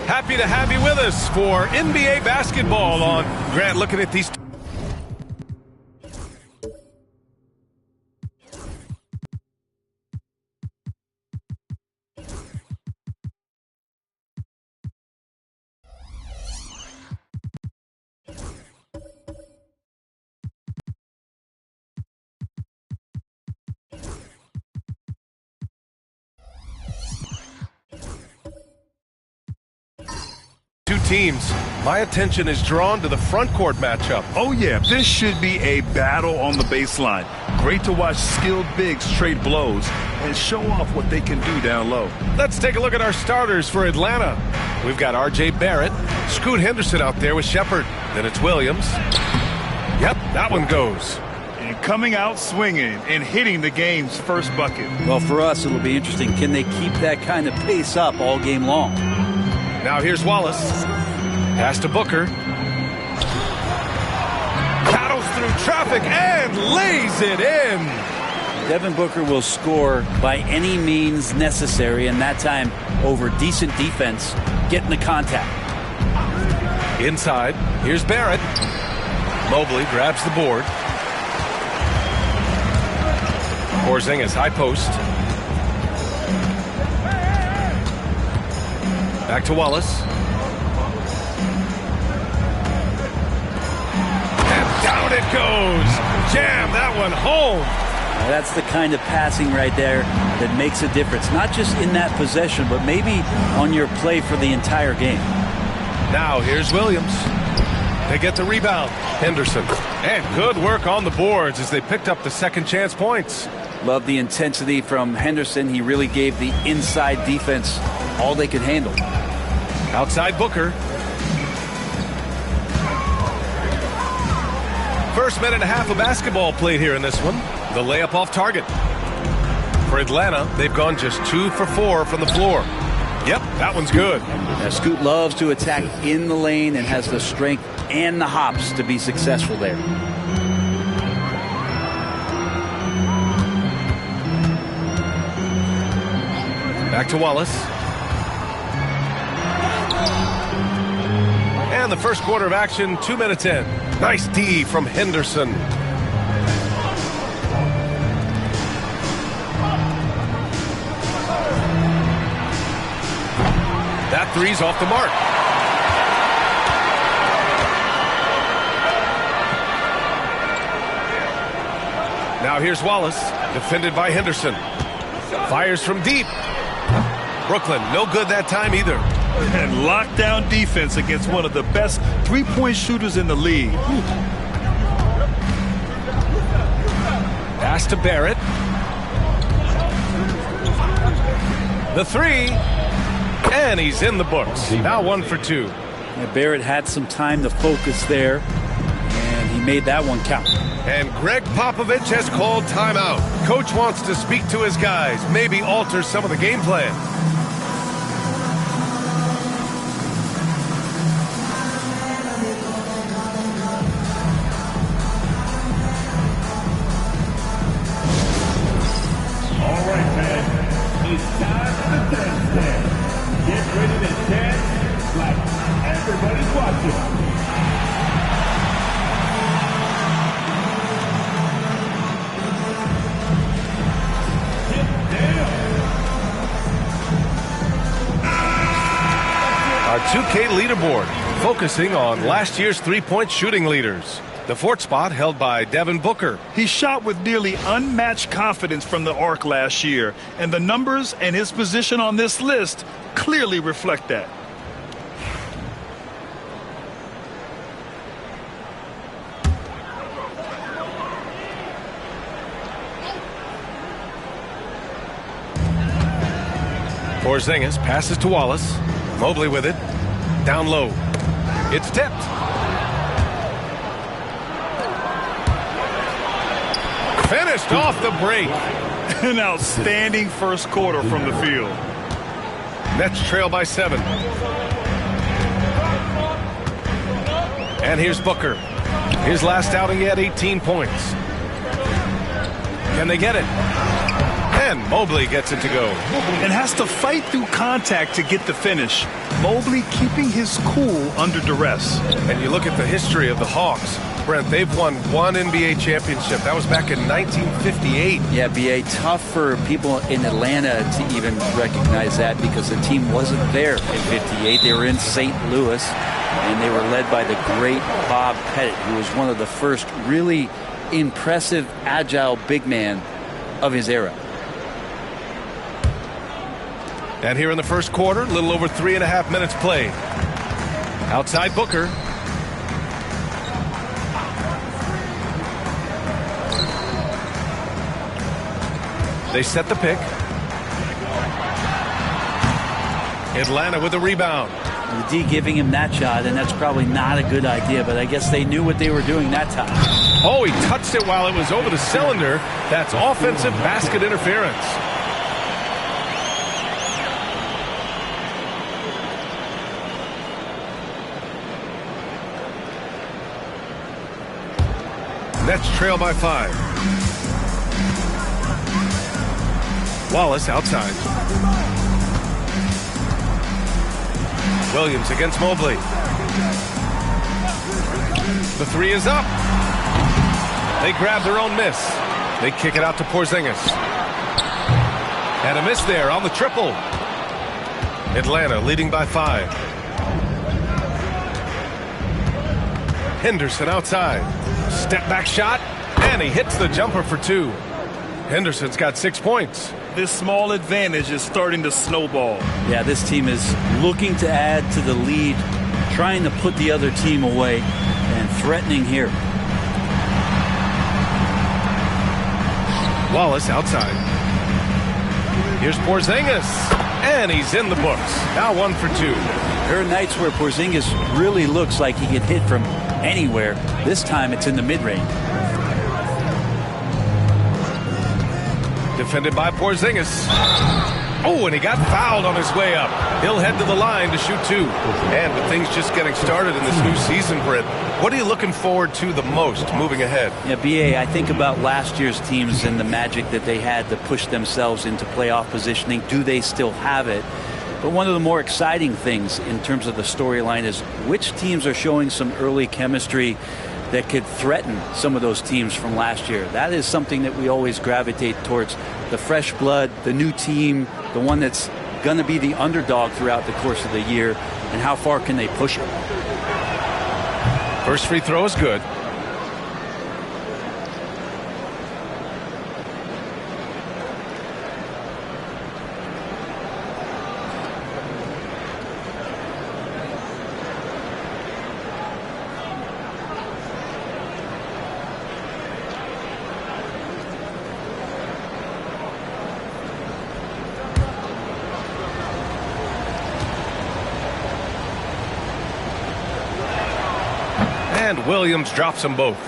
Happy to have you with us for NBA basketball on Grant. Looking at these. Two teams, my attention is drawn to the front court matchup. Oh yeah, this should be a battle on the baseline. Great to watch skilled bigs trade blows and show off what they can do down low. Let's take a look at our starters for Atlanta. We've got R.J. Barrett, Scoot Henderson out there with Shepard. Then it's Williams. Yep, that one goes. And coming out swinging and hitting the game's first bucket. Well, for us, it'll be interesting. Can they keep that kind of pace up all game long? Now here's Wallace. Pass to Booker. Paddles through traffic and lays it in. Devin Booker will score by any means necessary, and that time over decent defense, getting the contact. Inside, here's Barrett. Mobley grabs the board. Porzingis high post. Back to Wallace. And down it goes. Jam that one home. Now that's the kind of passing right there that makes a difference. Not just in that possession, but maybe on your play for the entire game. Now here's Williams. They get the rebound. Henderson. And good work on the boards as they picked up the second chance points. Love the intensity from Henderson. He really gave the inside defense all they could handle. Outside Booker. First minute and a half of basketball played here in this one. The layup off target. For Atlanta, they've gone just 2 for 4 from the floor. Yep, that one's good. Now, Scoot loves to attack in the lane and has the strength and the hops to be successful there. Back to Wallace. And the first quarter of action, 2 minutes in. Nice D from Henderson. That three's off the mark. Now here's Wallace, defended by Henderson. Fires from deep. Brooklyn, no good that time either. And lockdown defense against one of the best three-point shooters in the league. Pass to Barrett. The three. And he's in the books. Now 1 for 2. Yeah, Barrett had some time to focus there, and he made that one count. And Greg Popovich has called timeout. Coach wants to speak to his guys, maybe alter some of the game plan. All right, man. It's time for the dance. Get ready to dance like everybody's watching. Our 2K leaderboard, focusing on last year's three-point shooting leaders. The fourth spot held by Devin Booker. He shot with nearly unmatched confidence from the arc last year, and the numbers and his position on this list clearly reflect that. Porzingis passes to Wallace. Mobley with it. Down low. It's tipped. Finished off the break. An outstanding first quarter from the field. Nets trail by 7. And here's Booker. His last outing, he had 18 points. Can they get it? And Mobley gets it to go. And has to fight through contact to get the finish. Mobley keeping his cool under duress. And you look at the history of the Hawks. Brent, they've won one NBA championship. That was back in 1958. Yeah, B.A., tough for people in Atlanta to even recognize that because the team wasn't there in 58. They were in St. Louis, and they were led by the great Bob Pettit, who was one of the first really impressive, agile big man of his era. And here in the first quarter, a little over 3.5 minutes played. Outside Booker. They set the pick. Atlanta with the rebound. The D giving him that shot, and that's probably not a good idea, but I guess they knew what they were doing that time. Oh, he touched it while it was over the cylinder. That's offensive basket interference. Nets trail by 5. Wallace outside. Williams against Mobley. The three is up. They grab their own miss. They kick it out to Porzingis. And a miss there on the triple. Atlanta leading by 5. Henderson outside. Step back shot. And he hits the jumper for 2. Henderson's got 6 points. This small advantage is starting to snowball. Yeah, this team is looking to add to the lead, trying to put the other team away, and threatening here. Wallace outside. Here's Porzingis, and he's in the books. Now 1 for 2. There are nights where Porzingis really looks like he can hit from anywhere. This time it's in the mid-range. Defended by Porzingis. Oh, and he got fouled on his way up. He'll head to the line to shoot 2. And with things just getting started in this new season, Brent, what are you looking forward to the most moving ahead? Yeah, B.A., I think about last year's teams and the magic that they had to push themselves into playoff positioning. Do they still have it? But one of the more exciting things in terms of the storyline is which teams are showing some early chemistry that could threaten some of those teams from last year. That is something that we always gravitate towards. The fresh blood, the new team, the one that's going to be the underdog throughout the course of the year, and how far can they push it? First free throw is good. And Williams drops them both.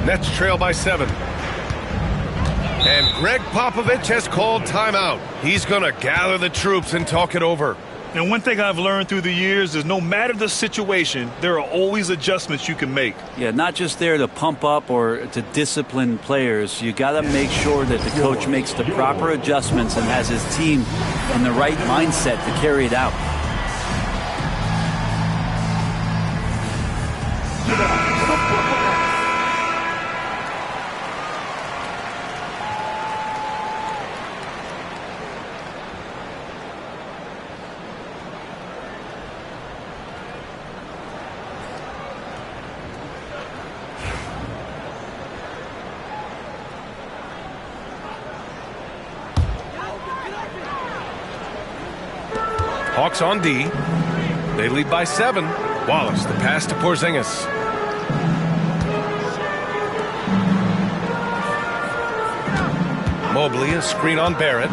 Nets trail by 7. And Greg Popovich has called timeout. He's going to gather the troops and talk it over. And one thing I've learned through the years is no matter the situation, there are always adjustments you can make. Yeah, not just there to pump up or to discipline players. You got to make sure that the coach makes the proper adjustments and has his team in the right mindset to carry it out. Hawks on D. They lead by 7. Wallace, the pass to Porzingis. Mobley, a screen on Barrett.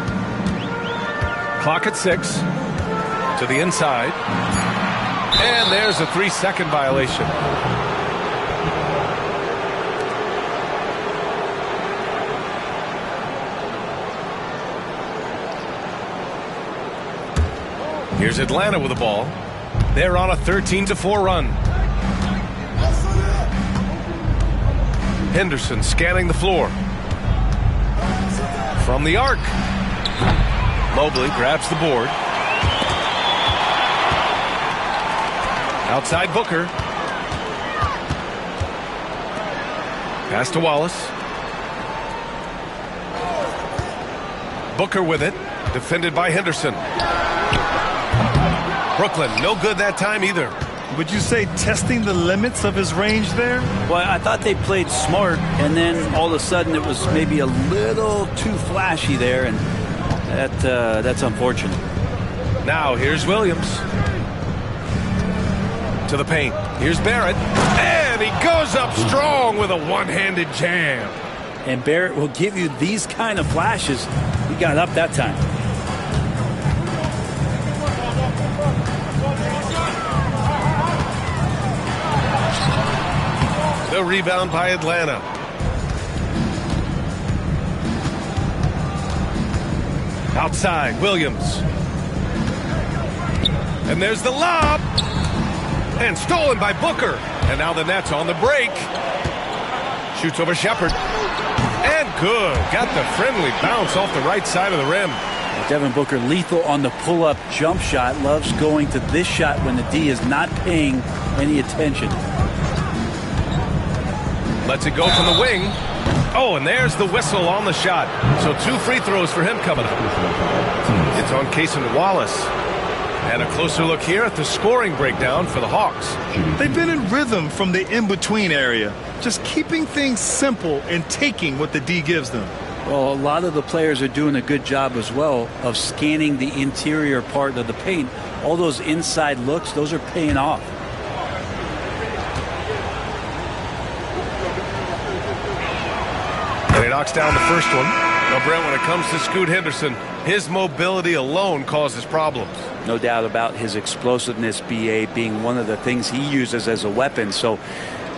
Clock at 6. To the inside. And there's a 3-second violation. Here's Atlanta with the ball. They're on a 13-4 run. Henderson scanning the floor. From the arc. Mobley grabs the board. Outside Booker. Pass to Wallace. Booker with it. Defended by Henderson. Brooklyn, no good that time either. Would you say testing the limits of his range there? Well, I thought they played smart, and then all of a sudden it was maybe a little too flashy there, and that's unfortunate. Now here's Williams. To the paint. Here's Barrett. And he goes up strong with a one-handed jam. And Barrett will give you these kind of flashes. He got up that time. The rebound by Atlanta. Outside, Williams. And there's the lob. And stolen by Booker. And now the Nets on the break. Shoots over Shepherd. And good. Got the friendly bounce off the right side of the rim. Devin Booker lethal on the pull-up jump shot. Loves going to this shot when the D is not paying any attention. Lets it go from the wing. Oh, and there's the whistle on the shot. So 2 free throws for him coming up. It's on Cason Wallace. And a closer look here at the scoring breakdown for the Hawks. They've been in rhythm from the in-between area, just keeping things simple and taking what the D gives them. Well, a lot of the players are doing a good job as well of scanning the interior part of the paint. All those inside looks, those are paying off. And he knocks down the first one. Now, Brent, when it comes to Scoot Henderson, his mobility alone causes problems. No doubt about his explosiveness, BA, being one of the things he uses as a weapon. So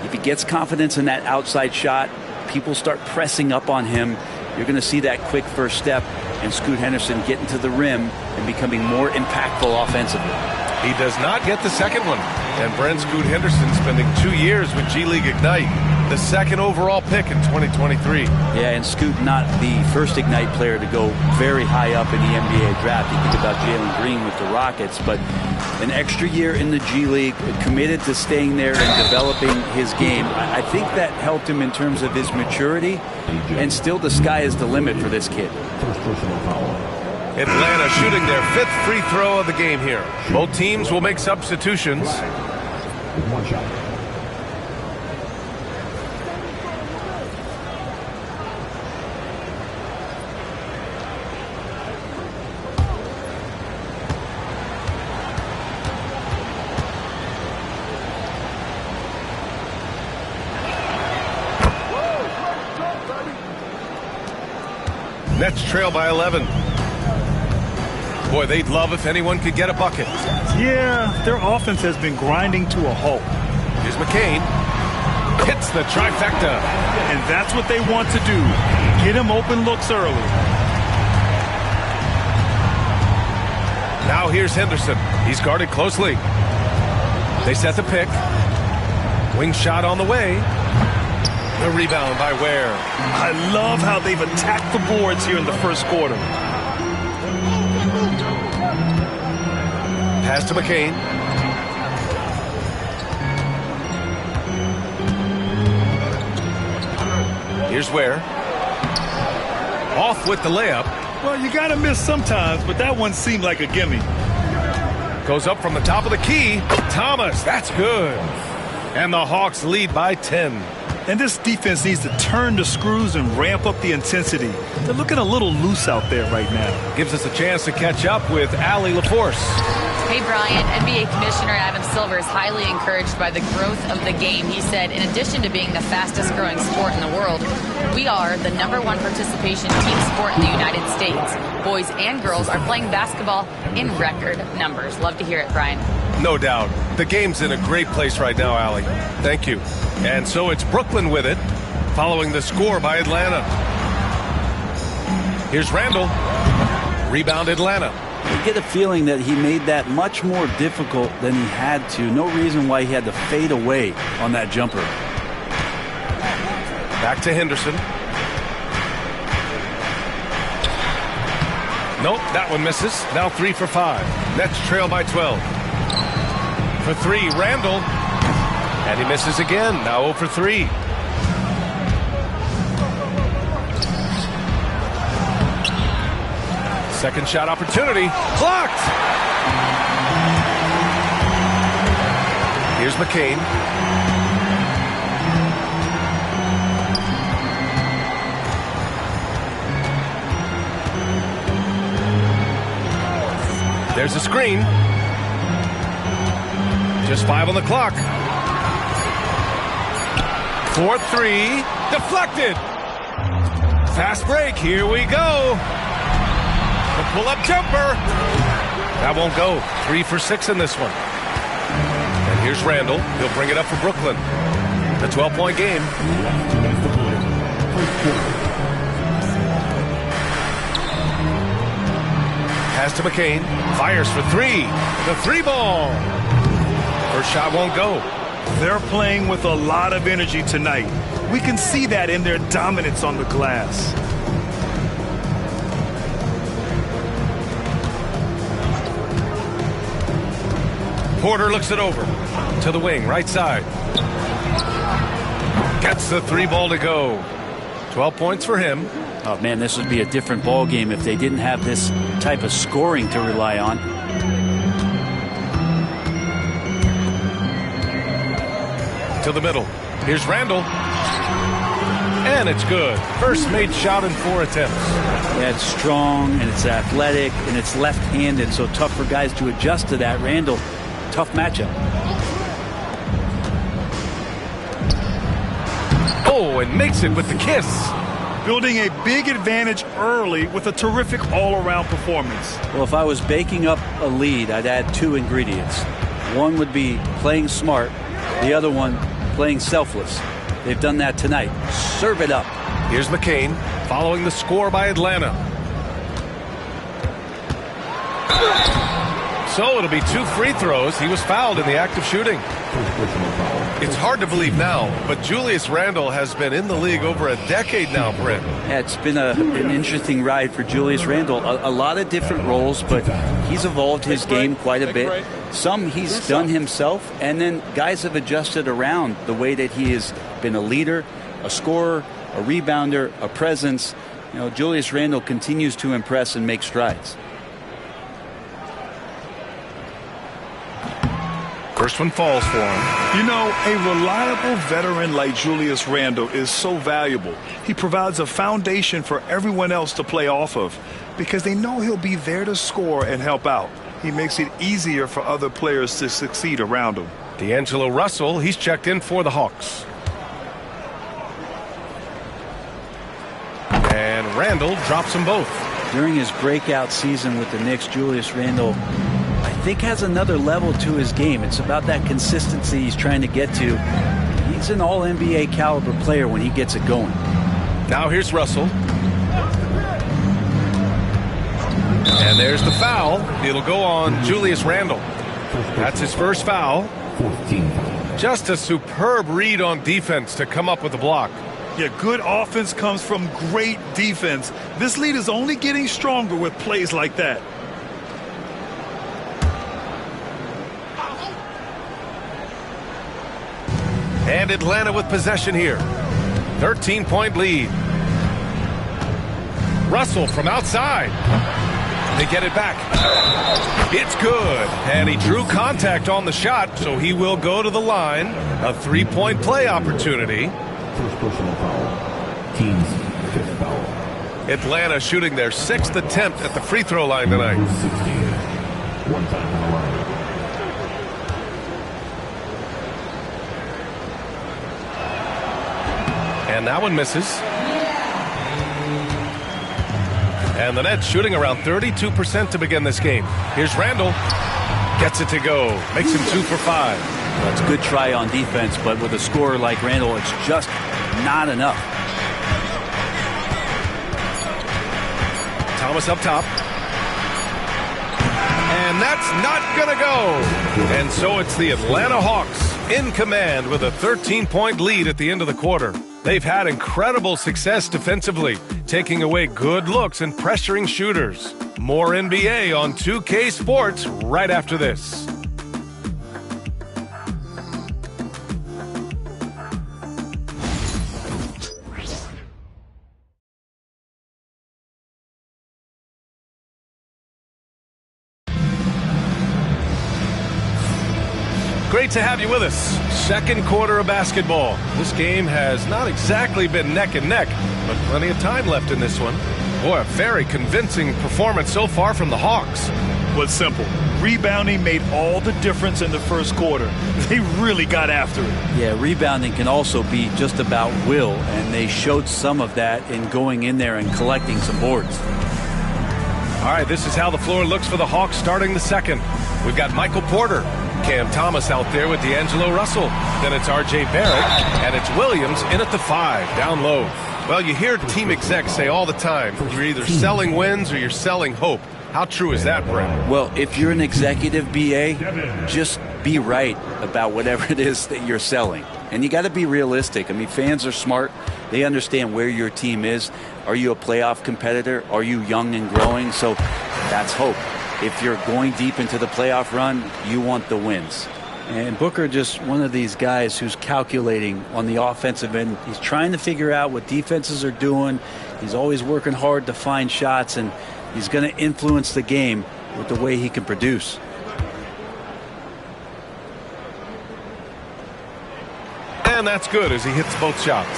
if he gets confidence in that outside shot, people start pressing up on him. You're going to see that quick first step and Scoot Henderson getting to the rim and becoming more impactful offensively. He does not get the second one. And Brent, Scoot Henderson spending 2 years with G League Ignite, the second overall pick in 2023. Yeah, and Scoot not the first Ignite player to go very high up in the NBA draft. You think about Jalen Green with the Rockets, but an extra year in the G League, committed to staying there and developing his game. I think that helped him in terms of his maturity, and still the sky is the limit for this kid. Atlanta shooting their 5th free throw of the game here. Both teams will make substitutions. One shot. Nets trail by 11. Boy, they'd love if anyone could get a bucket. Yeah, their offense has been grinding to a halt. Here's McCain. Hits the trifecta. And that's what they want to do. Get him open looks early. Now here's Henderson. He's guarded closely. They set the pick. Wing shot on the way. The rebound by Ware. I love how they've attacked the boards here in the first quarter. Pass to McCain. Here's Ware. Off with the layup. Well, you got to miss sometimes, but that one seemed like a gimme. Goes up from the top of the key. Thomas, that's good. And the Hawks lead by 10. And this defense needs to turn the screws and ramp up the intensity. They're looking a little loose out there right now. Gives us a chance to catch up with Allie LaForce. Hey, Brian, NBA Commissioner Adam Silver is highly encouraged by the growth of the game. He said, in addition to being the fastest growing sport in the world, we are the #1 participation team sport in the United States. Boys and girls are playing basketball in record numbers. Love to hear it, Brian. No doubt. The game's in a great place right now, Allie. Thank you. And so it's Brooklyn with it, following the score by Atlanta. Here's Randall. Rebound Atlanta. You get a feeling that he made that much more difficult than he had to. No reason why he had to fade away on that jumper. Back to Henderson. Nope, that one misses. Now 3 for 5. Nets trail by 12. For 3, Randall. And he misses again. Now 0 for 3. Second shot opportunity. Blocked! Here's McCain. There's a screen. Just 5 on the clock. 4-3. Deflected. Fast break. Here we go. The pull-up jumper. That won't go. 3 for 6 in this one. And here's Randall. He'll bring it up for Brooklyn. The 12-point game. Pass to McCain. Fires for 3. The 3 ball. First shot won't go. They're playing with a lot of energy tonight. We can see that in their dominance on the glass. Porter looks it over to the wing, right side. Gets the 3 ball to go. 12 points for him. Oh, man, this would be a different ball game if they didn't have this type of scoring to rely on. To the middle. Here's Randall. And it's good. First made shot in 4 attempts. Yeah, it's strong, and it's athletic, and it's left-handed, so tough for guys to adjust to that. Randall, tough matchup. Oh, and makes it with the kiss. Building a big advantage early with a terrific all-around performance. Well, if I was baking up a lead, I'd add 2 ingredients. One would be playing smart. The other one, playing selfless. They've done that tonight. Serve it up. Here's McCain following the score by Atlanta. So it'll be 2 free throws. He was fouled in the act of shooting. It's hard to believe now, but Julius Randle has been in the league over a decade now, Brent. Yeah, it's been an interesting ride for Julius Randle. A lot of different roles, but he's evolved his game quite a bit. Some he's done himself, and then guys have adjusted around the way that he has been a leader, a scorer, a rebounder, a presence. You know, Julius Randle continues to impress and make strides. First one falls for him. You know, a reliable veteran like Julius Randle is so valuable. He provides a foundation for everyone else to play off of because they know he'll be there to score and help out. He makes it easier for other players to succeed around him. D'Angelo Russell, he's checked in for the Hawks. And Randle drops them both. During his breakout season with the Knicks, Julius Randle, I think, has another level to his game. It's about that consistency he's trying to get to. He's an all-NBA caliber player when he gets it going. Now here's Russell. And there's the foul. It'll go on Julius Randle. That's his first foul. Just a superb read on defense to come up with the block. Yeah, good offense comes from great defense. This lead is only getting stronger with plays like that. And Atlanta with possession here. 13-point lead. Russell from outside. They get it back. It's good. And he drew contact on the shot, so he will go to the line. A 3-point play opportunity. First personal foul. Team's 5th foul. Atlanta shooting their 6th attempt at the free throw line tonight. 16. One time on the line. And that one misses. And the Nets shooting around 32% to begin this game. Here's Randle. Gets it to go. Makes him 2 for 5. That's a good try on defense, but with a scorer like Randle, it's just not enough. Thomas up top. And that's not going to go. And so it's the Atlanta Hawks in command with a 13-point lead at the end of the quarter. They've had incredible success defensively, taking away good looks and pressuring shooters. More NBA on 2K Sports right after this. Great to have you with us. Second quarter of basketball. This game has not exactly been neck and neck, but plenty of time left in this one. Boy, a very convincing performance so far from the Hawks. Was simple. Rebounding made all the difference in the first quarter. They really got after it. Yeah, rebounding can also be just about will, and they showed some of that in going in there and collecting some boards. All right, this is how the floor looks for the Hawks starting the second. We've got Michael Porter, Cam Thomas out there with D'Angelo Russell. Then it's R.J. Barrett, and it's Williams in at the 5, down low. Well, you hear team execs say all the time, you're either selling wins or you're selling hope. How true is that, Brent? Well, if you're an executive BA, just be right about whatever it is that you're selling. And you got to be realistic. I mean, fans are smart. They understand where your team is. Are you a playoff competitor? Are you young and growing? So that's hope. If you're going deep into the playoff run, you want the wins. And Booker just one of these guys who's calculating on the offensive end. He's trying to figure out what defenses are doing. He's always working hard to find shots, and he's going to influence the game with the way he can produce. And that's good as he hits both shots.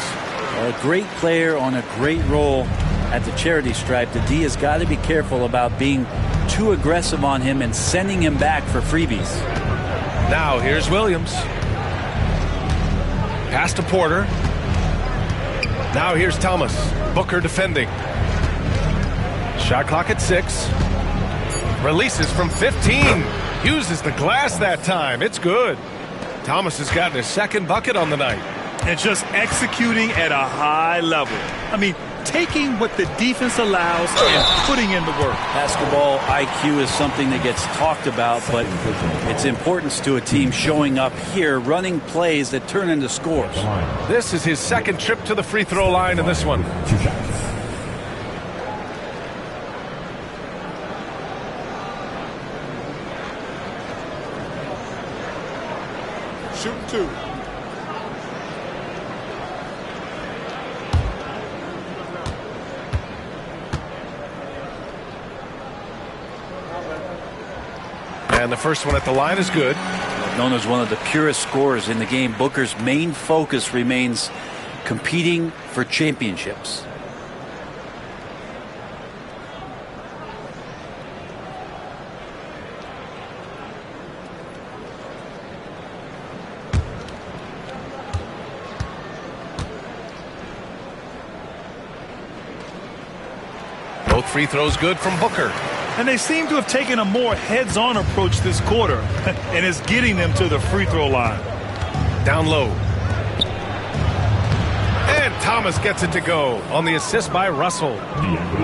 A great player on a great role at the charity stripe. The D has got to be careful about being too aggressive on him and sending him back for freebies. Now here's Williams. Pass to Porter. Now here's Thomas. Booker defending. Shot clock at 6. Releases from 15. Uses the glass that time. It's good. Thomas has gotten his second bucket on the night. And just executing at a high level. I mean, taking what the defense allows and putting in the work. Basketball IQ is something that gets talked about, but its importance to a team showing up here, running plays that turn into scores. This is his second trip to the free throw line in this one. Shoot 2. And the first one at the line is good. Known as one of the purest scorers in the game, Booker's main focus remains competing for championships. Both free throws good from Booker. And they seem to have taken a more heads-on approach this quarter, and it's getting them to the free throw line. Down low. And Thomas gets it to go on the assist by Russell.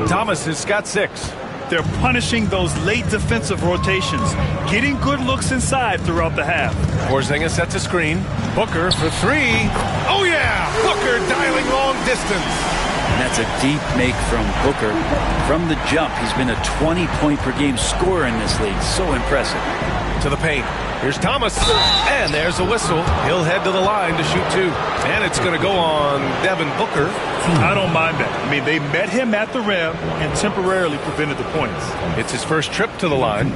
Thomas has got 6. They're punishing those late defensive rotations, getting good looks inside throughout the half. Porzingis sets a screen. Booker for 3. Oh, yeah! Booker dialing long distance. And that's a deep make from Booker. From the jump, he's been a 20-point-per-game scorer in this league. So impressive. To the paint. Here's Thomas. And there's a whistle. He'll head to the line to shoot 2. And it's going to go on Devin Booker. I don't mind that. I mean, they met him at the rim and temporarily prevented the points. It's his first trip to the line.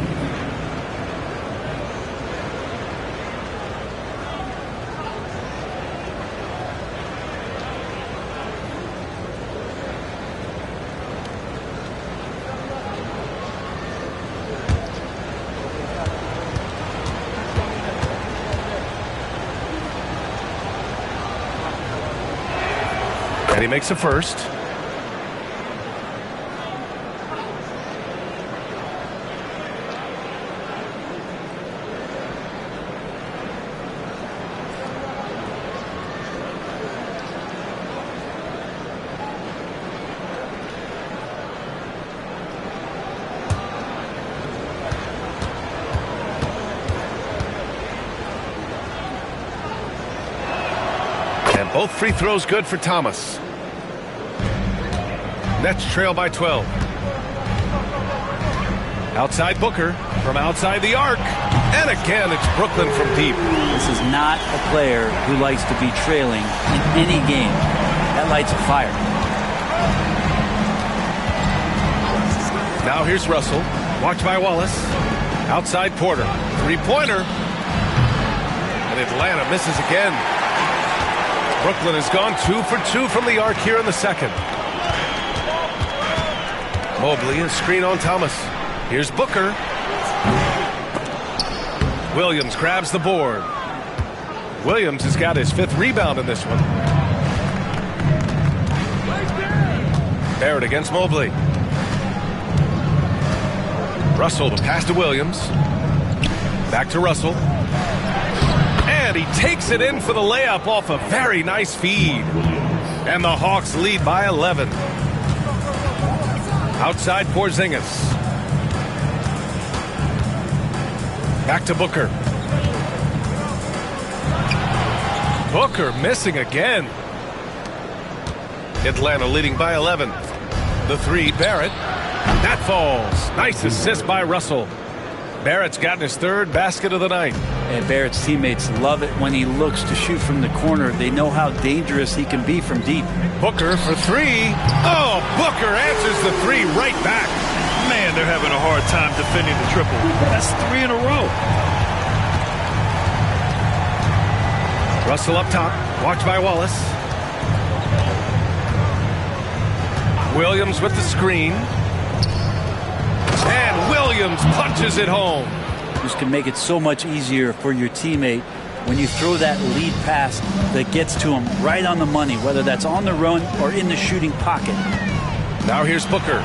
And he makes a first. And both free throws good for Thomas. Nets trail by 12. Outside Booker from outside the arc. And again, it's Brooklyn from deep. This is not a player who likes to be trailing in any game. That lights a fire. Now here's Russell. Watched by Wallace. Outside Porter. Three-pointer. And Atlanta misses again. Brooklyn has gone 2 for 2 from the arc here in the second. Mobley, a screen on Thomas. Here's Booker. Williams grabs the board. Williams has got his 5th rebound in this one. Barrett against Mobley. Russell, the pass to Williams. Back to Russell. And he takes it in for the layup off a very nice feed. And the Hawks lead by 11. Outside Porzingis. Back to Booker. Booker missing again. Atlanta leading by 11. The three, Barrett. That falls. Nice assist by Russell. Barrett's gotten his 3rd basket of the night. And Barrett's teammates love it when he looks to shoot from the corner. They know how dangerous he can be from deep. Booker for 3. Oh, Booker answers the 3 right back. Man, they're having a hard time defending the triple. That's 3 in a row. Russell up top. Watched by Wallace. Williams with the screen. And Williams punches it home. This can make it so much easier for your teammate when you throw that lead pass that gets to him right on the money, whether that's on the run or in the shooting pocket. Now here's Booker.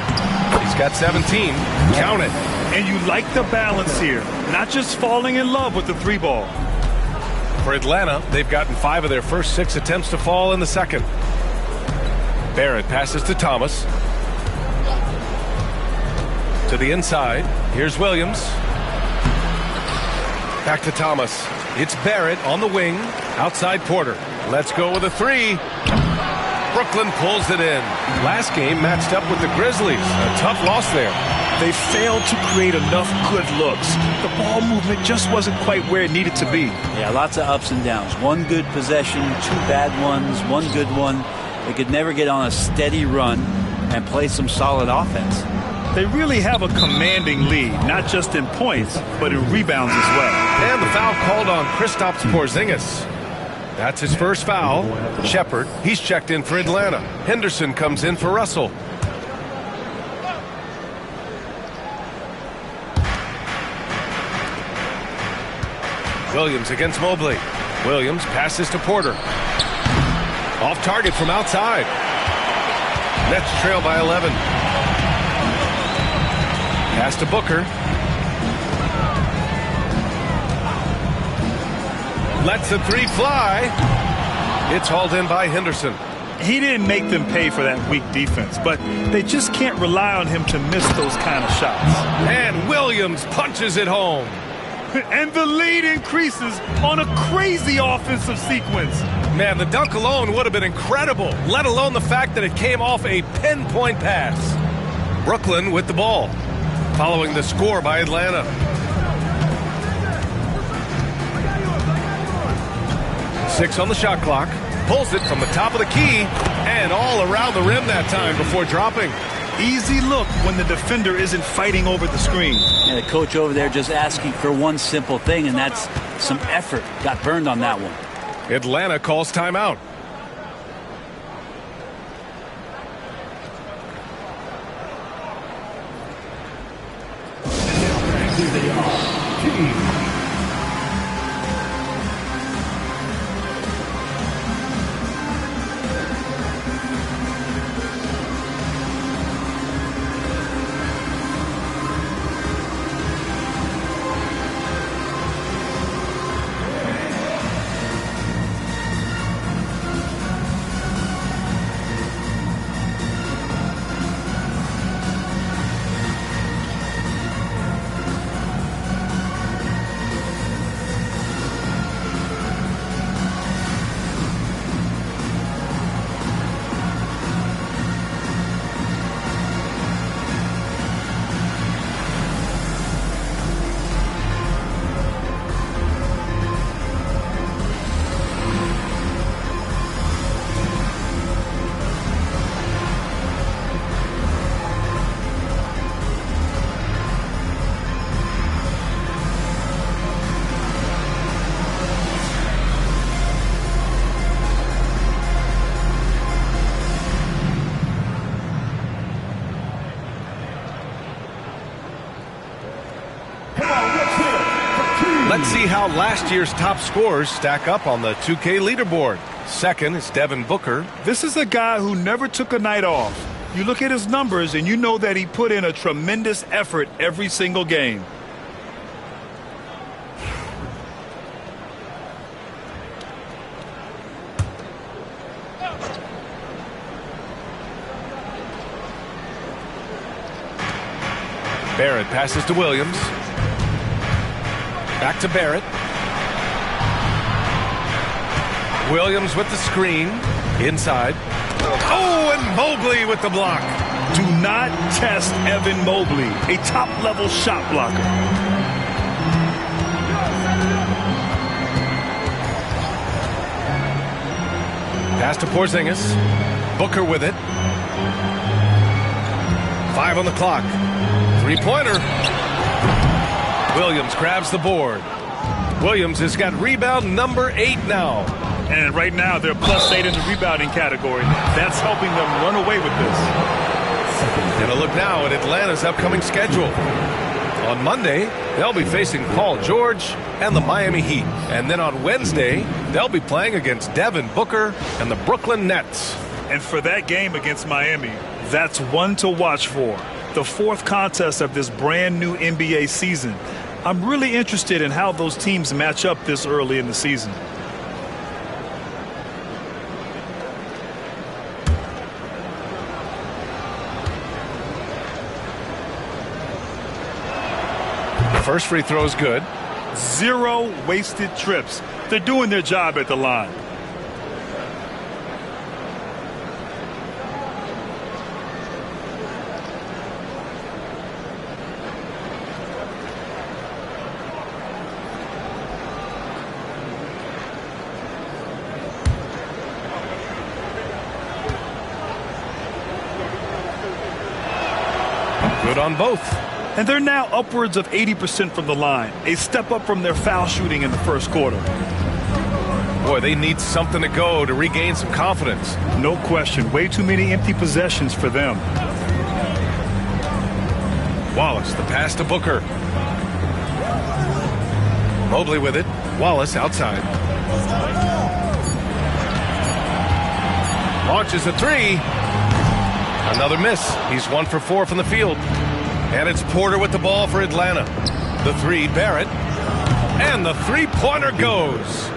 He's got 17. Count it. And you like the balance here. Not just falling in love with the 3 ball. For Atlanta, they've gotten 5 of their first 6 attempts to fall in the second. Barrett passes to Thomas. To the inside. Here's Williams. Back to Thomas. It's Barrett on the wing. Outside Porter. Let's go with a 3. Brooklyn pulls it in. Last game matched up with the Grizzlies. A tough loss there. They failed to create enough good looks. The ball movement just wasn't quite where it needed to be. Yeah, lots of ups and downs. 1 good possession, 2 bad ones, 1 good one. They could never get on a steady run and play some solid offense. They really have a commanding lead, not just in points, but in rebounds as well. And the foul called on Kristaps Porzingis. That's his first foul. Shepard, he's checked in for Atlanta. Henderson comes in for Russell. Williams against Mobley. Williams passes to Porter. Off target from outside. Nets trail by 11. Pass to Booker. Lets the 3 fly. It's hauled in by Henderson. He didn't make them pay for that weak defense, but they just can't rely on him to miss those kind of shots. And Williams punches it home. And the lead increases on a crazy offensive sequence. Man, the dunk alone would have been incredible, let alone the fact that it came off a pinpoint pass. Brooklyn with the ball, following the score by Atlanta. Six on the shot clock. Pulls it from the top of the key and all around the rim that time before dropping. Easy look when the defender isn't fighting over the screen. And the coach over there just asking for one simple thing, and that's some effort. Got burned on that one. Atlanta calls timeout. Here they are. Team. see how last year's top scorers stack up on the 2K leaderboard. Second is Devin Booker. This is a guy who never took a night off. You look at his numbers and you know that he put in a tremendous effort every single game. Barrett passes to Williams. Back to Barrett. Williams with the screen. Inside. Oh, and Mobley with the block. Do not test Evan Mobley, a top-level shot blocker. Pass to Porzingis. Booker with it. 5 on the clock. Three-pointer. Williams grabs the board. Williams has got rebound number 8 now. And right now, they're +8 in the rebounding category. That's helping them run away with this. And a look now at Atlanta's upcoming schedule. On Monday, they'll be facing Paul George and the Miami Heat. And then on Wednesday, they'll be playing against Devin Booker and the Brooklyn Nets. And for that game against Miami, that's one to watch for. The 4th contest of this brand new NBA season. I'm really interested in how those teams match up this early in the season. First free throw is good. 0 wasted trips. They're doing their job at the line. Good on both. And they're now upwards of 80% from the line, a step up from their foul shooting in the first quarter. Boy, they need something to go to regain some confidence. No question. Way too many empty possessions for them. Wallace, the pass to Booker. Mobley with it. Wallace outside. Launches a 3. Another miss. He's 1 for 4 from the field. And it's Porter with the ball for Atlanta. The 3, Barrett. And the three-pointer goes.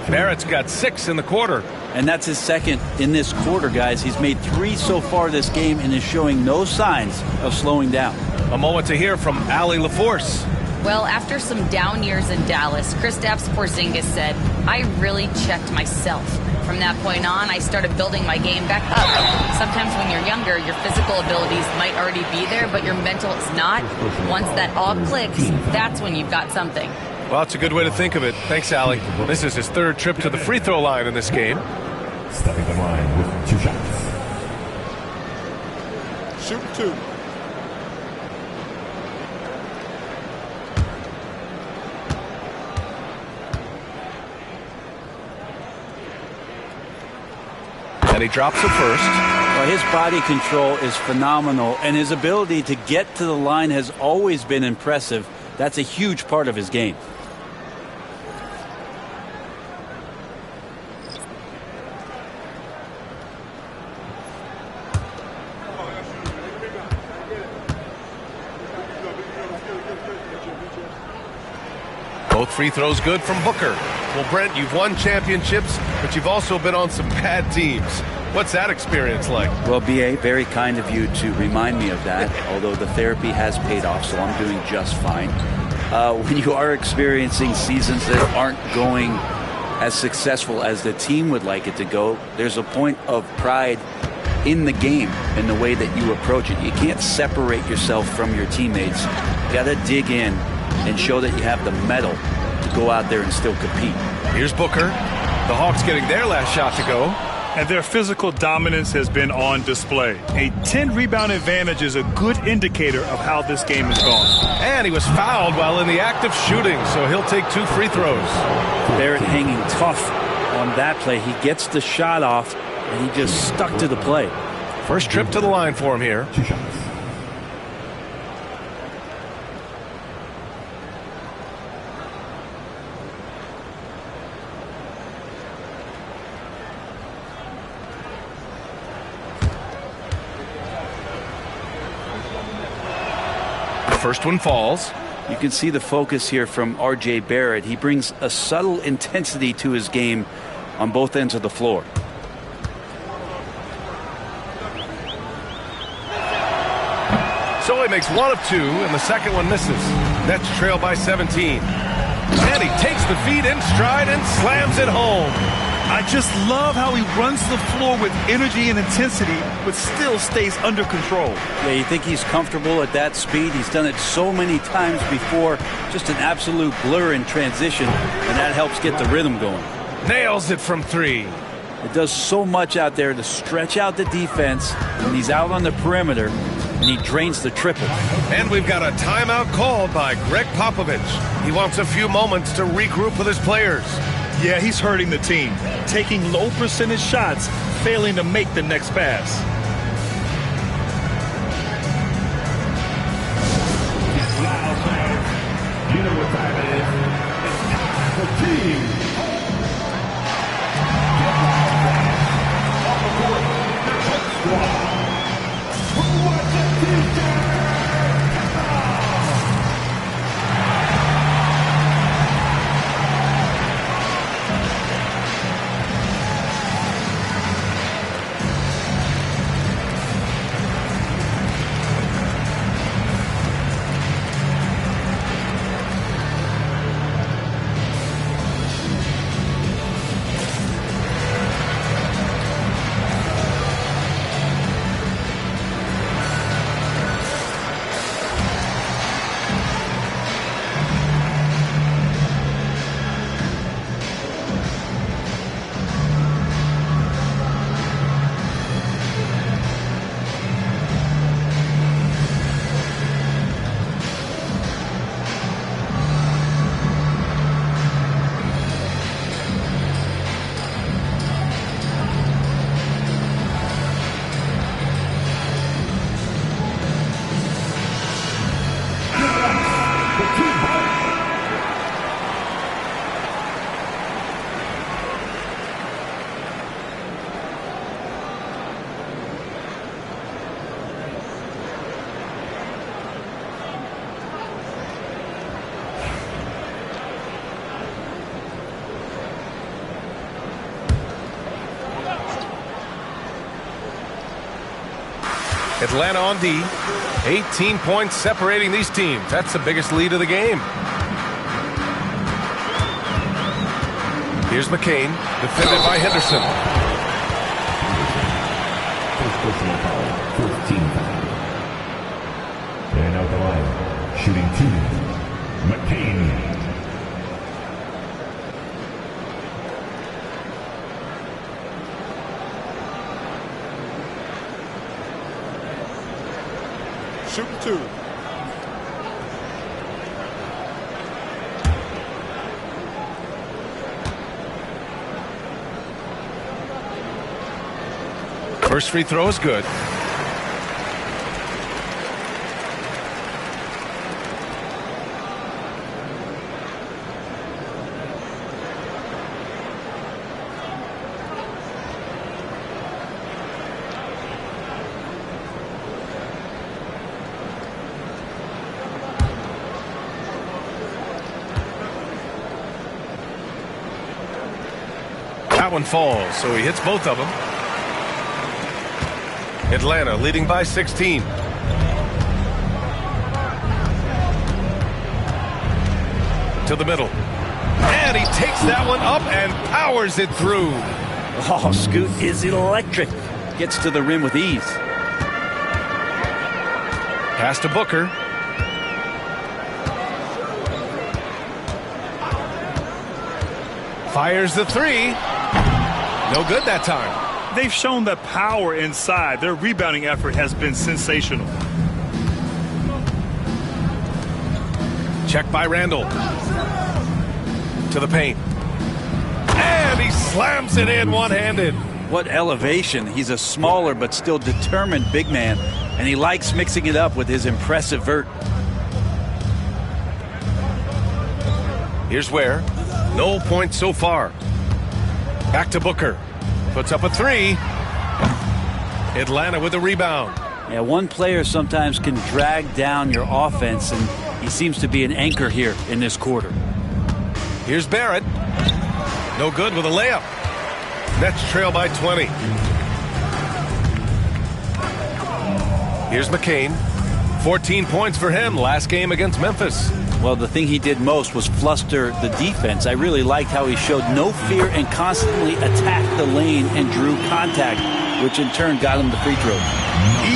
Barrett's got 6 in the quarter. And that's his second in this quarter, guys. He's made 3 so far this game and is showing no signs of slowing down. A moment to hear from Allie LaForce. Well, after some down years in Dallas, Kristaps Porzingis said, I really checked myself. From that point on, I started building my game back up. Sometimes when you're younger, your physical abilities might already be there, but your mental is not. Once that all clicks, that's when you've got something. Well, it's a good way to think of it. Thanks, Allie. This is his 3rd trip to the free throw line in this game. Stepping the line with 2 shots. Shoot 2. And he drops it first. Well, his body control is phenomenal, and his ability to get to the line has always been impressive. That's a huge part of his game. Both free throws good from Booker. Well, Brent, you've won championships, but you've also been on some bad teams. What's that experience like? Well, B.A., very kind of you to remind me of that, although the therapy has paid off, so I'm doing just fine. When you are experiencing seasons that aren't going as successful as the team would like it to go, there's a point of pride in the game and the way that you approach it. You can't separate yourself from your teammates. You got to dig in and show that you have the mettle to go out there and still compete. Here's Booker. The Hawks getting their last shot to go. And their physical dominance has been on display. A 10-rebound advantage is a good indicator of how this game has gone. And he was fouled while in the act of shooting, so he'll take 2 free throws. Barrett hanging tough on that play. He gets the shot off, and he just stuck to the play. First trip to the line for him here. 2 shots. First one falls. You can see the focus here from R.J. Barrett. He brings a subtle intensity to his game on both ends of the floor. So he makes one of two, and the second one misses. Nets trail by 17. And he takes the feed in stride and slams it home. I just love how he runs the floor with energy and intensity, but still stays under control. Yeah, you think he's comfortable at that speed? He's done it so many times before. Just an absolute blur in transition, and that helps get the rhythm going. Nails it from three. It does so much out there to stretch out the defense when he's out on the perimeter, and he drains the triple. And we've got a timeout called by Greg Popovich. He wants a few moments to regroup with his players. Yeah, he's hurting the team, taking low percentage shots, failing to make the next pass. It's loud, man. You know what time it is. It's time for team. Get loud, on the court, the Coach Squad. Who wants a t-shirt? Atlanta on D. 18 points separating these teams. That's the biggest lead of the game. Here's McCain, defended by Henderson. First personal foul, first team foul. And out the line, shooting two, McCain. Shooting two. First free throw is good. That one falls, so he hits both of them. Atlanta leading by 16. To the middle. And he takes that one up and powers it through. Oh, Scoot is electric. Gets to the rim with ease. Pass to Booker. Fires the three. No good that time. They've shown that power inside. Their rebounding effort has been sensational. Check by Randall. To the paint. And he slams it in one-handed. What elevation. He's a smaller but still determined big man, and he likes mixing it up with his impressive vert. Here's Ware. No points so far. Back to Booker. Puts up a three. Atlanta with a rebound. Yeah, one player sometimes can drag down your offense, and he seems to be an anchor here in this quarter. Here's Barrett. No good with a layup. Nets trail by 20. Here's McCain. 14 points for him last game against Memphis. Well, the thing he did most was fluster the defense. I really liked how he showed no fear and constantly attacked the lane and drew contact, which in turn got him the free throw.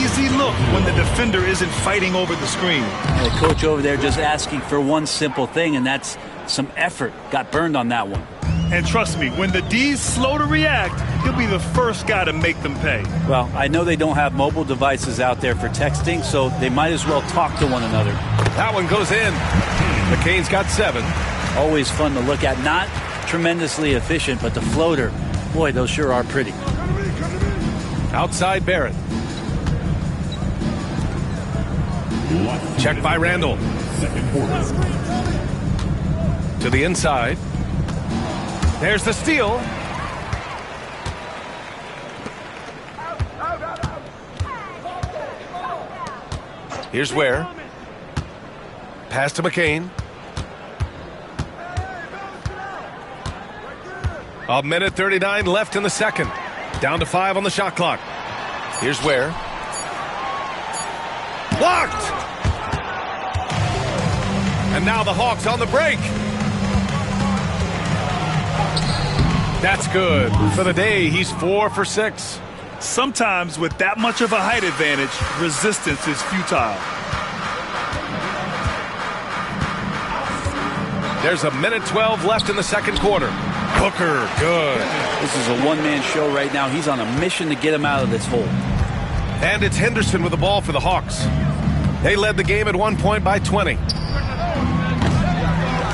Easy look when the defender isn't fighting over the screen. The coach over there just asking for one simple thing, and that's some effort. Got burned on that one. And trust me, when the D's slow to react, he'll be the first guy to make them pay. Well, I know they don't have mobile devices out there for texting, so they might as well talk to one another. That one goes in. McCain's got 7. Always fun to look at. Not tremendously efficient, but the floater, boy, those sure are pretty. Outside Barrett. Check by Randall. Second quarter. To the inside. There's the steal. Here's Ware. Pass to McCain. A minute 39 left in the second. Down to 5 on the shot clock. Here's Ware. Blocked! And now the Hawks on the break. That's good. For the day, he's 4 for 6. Sometimes with that much of a height advantage, resistance is futile. There's a minute 12 left in the second quarter. Booker, good. This is a one-man show right now. He's on a mission to get him out of this hole. And it's Henderson with the ball for the Hawks. They led the game at one point by 20.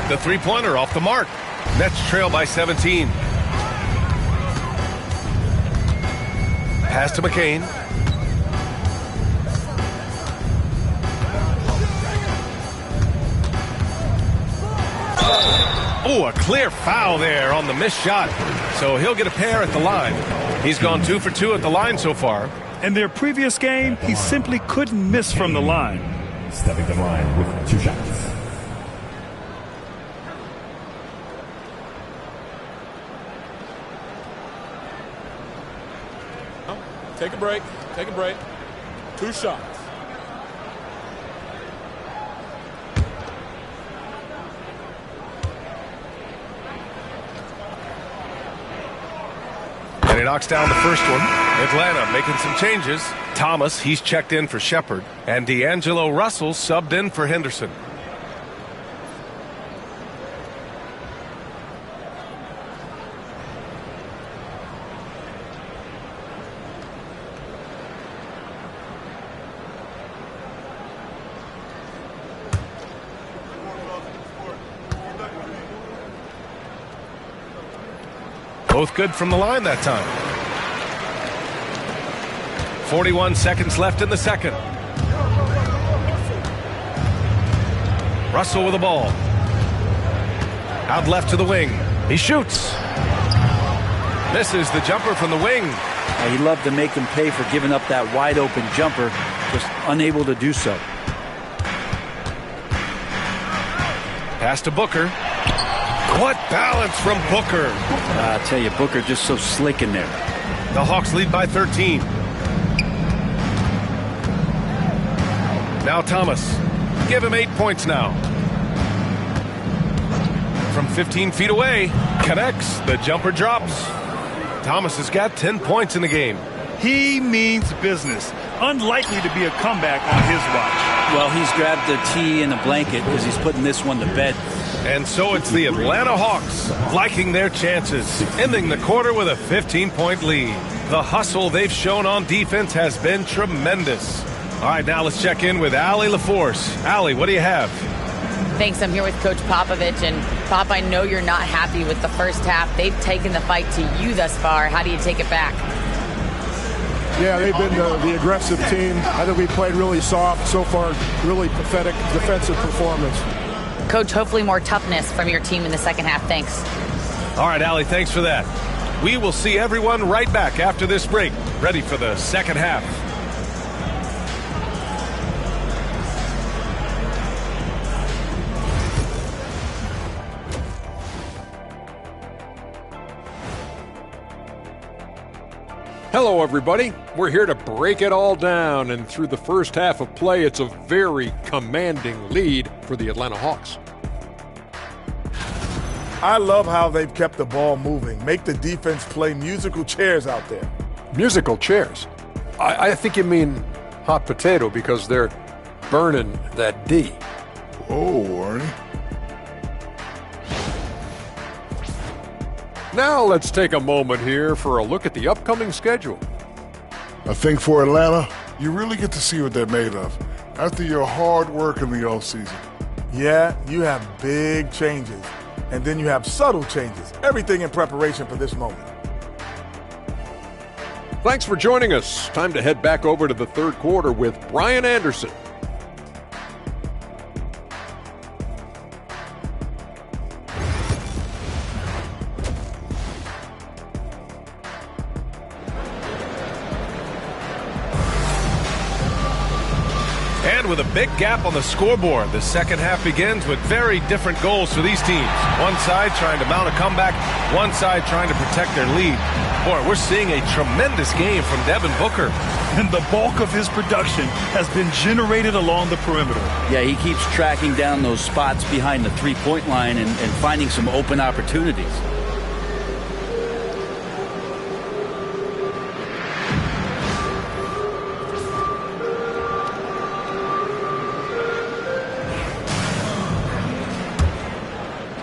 The three-pointer off the mark. Nets trail by 17. Pass to McCain. Oh, a clear foul there on the missed shot. So he'll get a pair at the line. He's gone 2 for 2 at the line so far. In their previous game, he simply couldn't miss from the line. Stepping to the line with 2 shots. Take a break. Take a break. 2 shots. And he knocks down the first one. Atlanta making some changes. Thomas, he's checked in for Shepard. And D'Angelo Russell subbed in for Henderson. Both good from the line that time. 41 seconds left in the second. Russell with the ball. Out left to the wing. He shoots. Misses the jumper from the wing. He loved to make him pay for giving up that wide open jumper. Just unable to do so. Pass to Booker. What balance from Booker. I tell you, Booker just so slick in there. The Hawks lead by 13. Now Thomas. Give him 8 points now. From 15 feet away. Connects. The jumper drops. Thomas has got 10 points in the game. He means business. Unlikely to be a comeback on his watch. Well, he's grabbed the tee and a blanket because he's putting this one to bed. And so it's the Atlanta Hawks liking their chances, ending the quarter with a 15-point lead. The hustle they've shown on defense has been tremendous. All right, now let's check in with Allie LaForce. Allie, what do you have? Thanks. I'm here with Coach Popovich. And, Pop, I know you're not happy with the first half. They've taken the fight to you thus far. How do you take it back? Yeah, they've been the aggressive team. I think we played really soft so far. Really pathetic defensive performance. Coach, hopefully more toughness from your team in the second half. Thanks. All right, Allie, thanks for that. We will see everyone right back after this break, ready for the second half. Hello, everybody. We're here to break it all down, and through the first half of play, it's a very commanding lead for the Atlanta Hawks. I love how they've kept the ball moving. Make the defense play musical chairs out there. Musical chairs? I think you mean hot potato because they're burning that D. Oh, Ernie. Now let's take a moment here for a look at the upcoming schedule. I think for Atlanta, you really get to see what they're made of after your hard work in the offseason. Yeah, you have big changes, and then you have subtle changes. Everything in preparation for this moment. Thanks for joining us. Time to head back over to the third quarter with Brian Anderson. And with a big gap on the scoreboard, the second half begins with very different goals for these teams. One side trying to mount a comeback, one side trying to protect their lead. Boy, we're seeing a tremendous game from Devin Booker. And the bulk of his production has been generated along the perimeter. Yeah, he keeps tracking down those spots behind the three-point line and finding some open opportunities.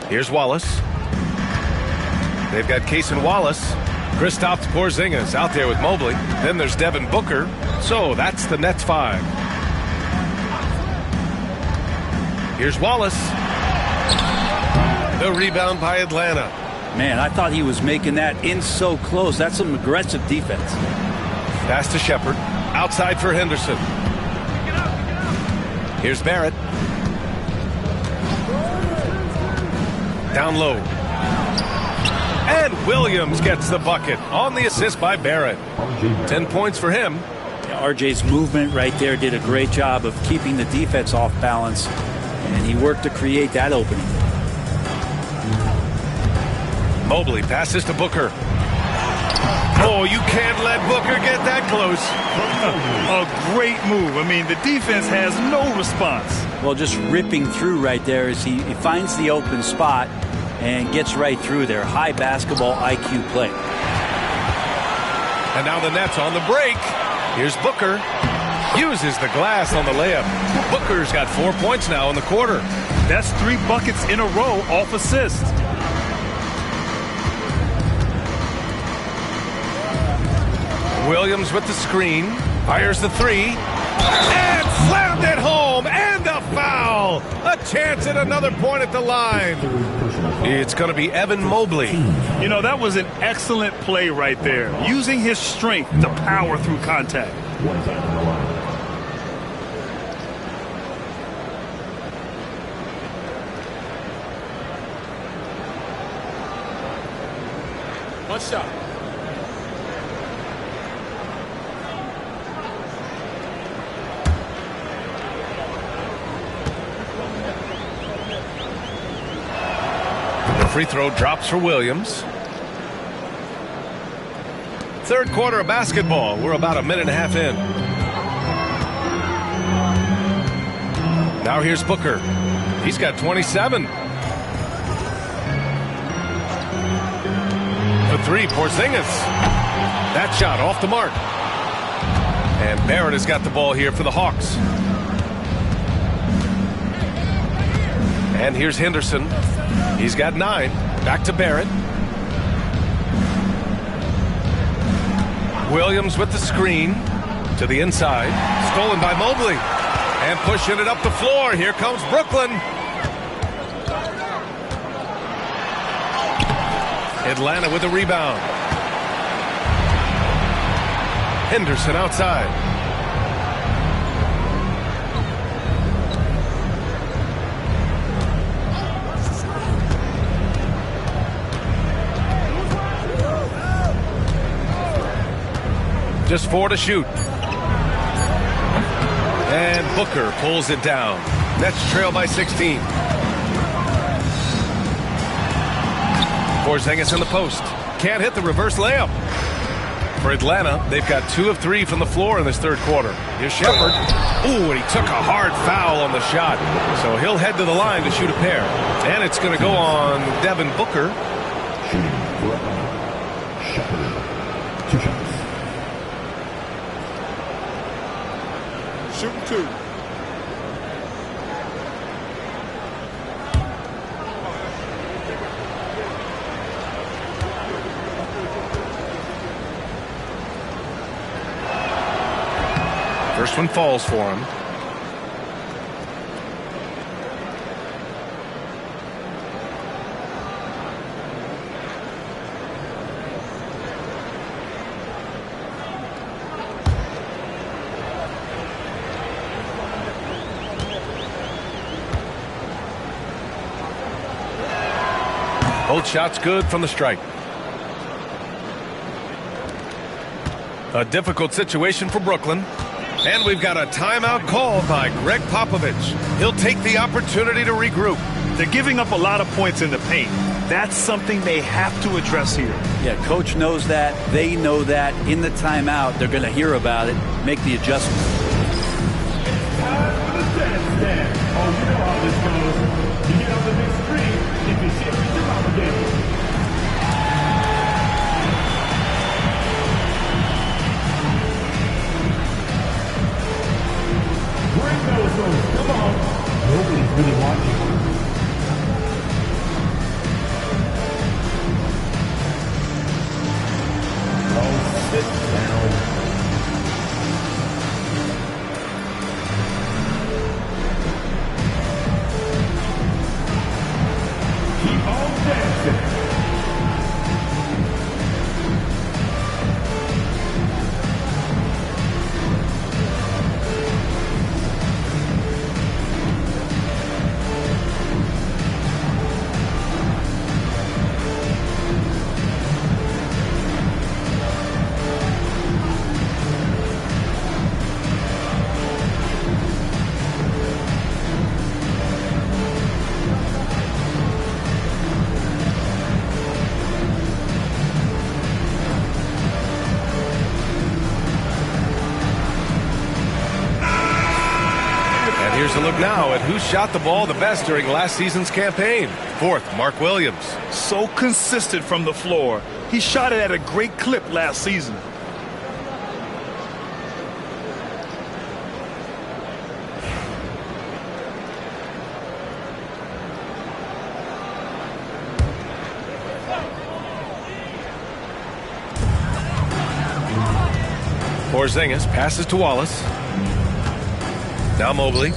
Here's Wallace. They've got Kaysen Wallace. Kristaps Porzingis out there with Mobley. Then there's Devin Booker. So that's the Nets 5. Here's Wallace. The rebound by Atlanta. Man, I thought he was making that in so close. That's some aggressive defense. Pass to Shepard. Outside for Henderson. Here's Barrett. Down low. And Williams gets the bucket on the assist by Barrett. 10 points for him. Yeah, RJ's movement right there did a great job of keeping the defense off balance, and he worked to create that opening. Mobley passes to Booker. Oh, you can't let Booker get that close. A great move. I mean, the defense has no response. Well, just ripping through right there as he finds the open spot and gets right through there. High basketball IQ play. And now the Nets on the break. Here's Booker. Uses the glass on the layup. Booker's got 4 points now in the quarter. That's 3 buckets in a row off assist. Williams with the screen. Fires the 3. And slammed it home. And the foul. A chance at another point at the line. It's going to be Evan Mobley. You know, that was an excellent play right there. Using his strength to power through contact. One shot. Free throw drops for Williams. Third quarter of basketball. We're about a minute and a half in. Now here's Booker. He's got 27. The 3, Porzingis. That shot off the mark. And Barrett has got the ball here for the Hawks. And here's Henderson. He's got 9. Back to Barrett. Williams with the screen to the inside. Stolen by Mobley. And pushing it up the floor. Here comes Brooklyn. Atlanta with the rebound. Henderson outside. Just 4 to shoot. And Booker pulls it down. Nets trail by 16. Porzingis in the post. Can't hit the reverse layup. For Atlanta, they've got 2 of 3 from the floor in this third quarter. Here's Shepard. Ooh, and he took a hard foul on the shot. So he'll head to the line to shoot a pair. And it's going to go on Devin Booker. Shooting for Atlanta. Shepard. 2 shots. Shooting 2. First one falls for him. Both shots good from the stripe. A difficult situation for Brooklyn. And we've got a timeout called by Greg Popovich. He'll take the opportunity to regroup. They're giving up a lot of points in the paint. That's something they have to address here. Yeah, coach knows that. They know that. In the timeout, they're going to hear about it, make the adjustment. Time for the dance stand. Oh, you know how this goes. You get on the big screen if you shit with your obligation. Bring those moves. Come on. Nobody's really watching. Oh, sit down. Keep on dancing. Here's a look now at who shot the ball the best during last season's campaign. Fourth, Mark Williams. So consistent from the floor. He shot it at a great clip last season. Porzingis passes to Wallace. Now Mobley.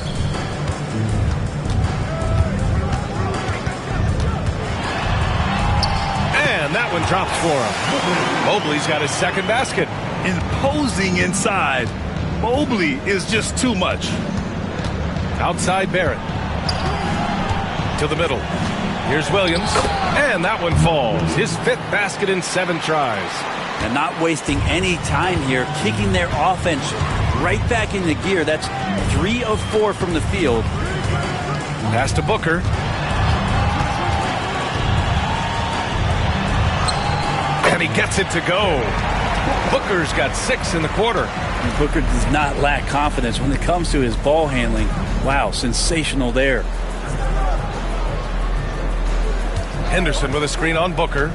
And that one drops for him. Mobley's got his second basket. Imposing inside. Mobley is just too much. Outside Barrett. To the middle. Here's Williams. And that one falls. His 5th basket in 7 tries. And not wasting any time here, kicking their offense right back into gear. That's 3 of 4 from the field. Pass to Booker. And he gets it to go. Booker's got 6 in the quarter. And Booker does not lack confidence when it comes to his ball handling. Wow, sensational there. Henderson with a screen on Booker.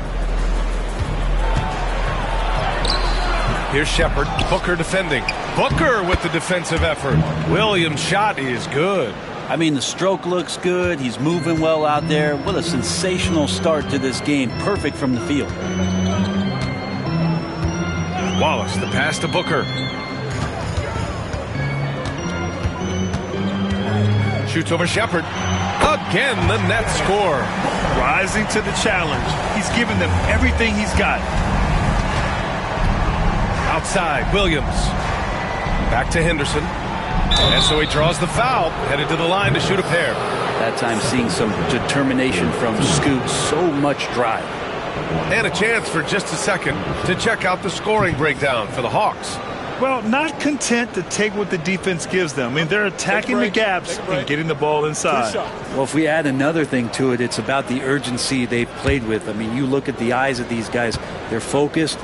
Here's Shepard. Booker defending. Booker with the defensive effort. Williams' shot is good. I mean, the stroke looks good. He's moving well out there. What a sensational start to this game. Perfect from the field. Wallace, the pass to Booker. Shoots over Shepard. Again, the net score. Rising to the challenge. He's given them everything he's got. Outside, Williams. Back to Henderson. And so he draws the foul, headed to the line to shoot a pair. That time seeing some determination from Scoot. So much drive. And a chance for just a second to check out the scoring breakdown for the Hawks. Well, not content to take what the defense gives them. I mean, they're attacking the gaps and getting the ball inside. Well, if we add another thing to it, it's about the urgency they've played with. I mean, you look at the eyes of these guys. They're focused.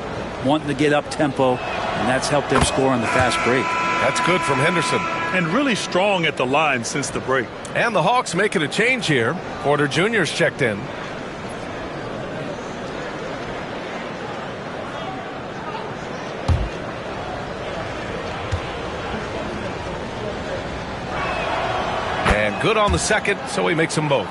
wanting to get up tempo, and that's helped them score on the fast break. That's good from Henderson. And really strong at the line since the break. And the Hawks making a change here. Porter Jr.'s checked in. And good on the second, so he makes them both.